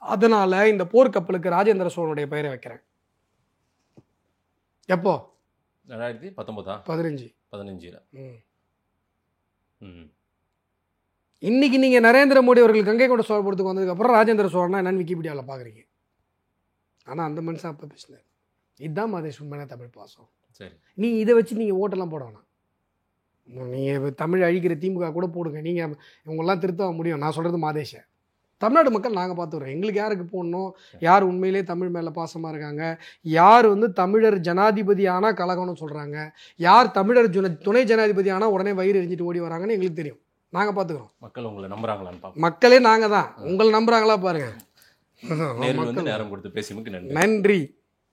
அதனால இந்த போர்க்கப்பலுக்கு ராஜேந்திர சோழனுடைய பெயரை வைக்கிறேன். எப்போ? 2015. இன்னைக்கு நீங்க நரேந்திர மோடி அவர்கள் கங்கை கொண்ட சோழபுரத்துக்கு வந்ததுக்கு அப்புறம் ராஜேந்திர சோழனா என்னன்னு விக்கிபீடியாவில் பாக்குறீங்க. ஆனா அந்த மனுஷன் அப்ப பேசினார். இதுதான் மதேஷ் உண்மையான தமிழ் பாசம். சரி, நீ இதை வச்சு நீங்கள் ஓட்டெல்லாம் போட வேணாம். நீங்கள் தமிழ் அழிக்கிற திமுக கூட போடுங்க, நீங்கள் இவங்கெல்லாம் திருத்த முடியும். நான் சொல்கிறது மாதேஷை தமிழ்நாடு மக்கள் நாங்கள் பார்த்துக்கிறோம். எங்களுக்கு யாருக்கு போடணும், யார் உண்மையிலே தமிழ் மேலே பாசமாக இருக்காங்க, யார் தமிழர் ஜனாதிபதி ஆனால் கலகம்னு சொல்கிறாங்க, யார் தமிழர் துணை ஜனாதிபதி ஆனால் உடனே வயிறு எரிஞ்சிட்டு ஓடி வராங்கன்னு எங்களுக்கு தெரியும். நாங்கள் பார்த்துக்கிறோம். மக்கள் உங்களை நம்புறாங்களான்னு, மக்களே நாங்கள் தான். உங்களை நம்புறாங்களா பாருங்கள். நேரம் கொடுத்து பேசியமைக்கு நன்றி.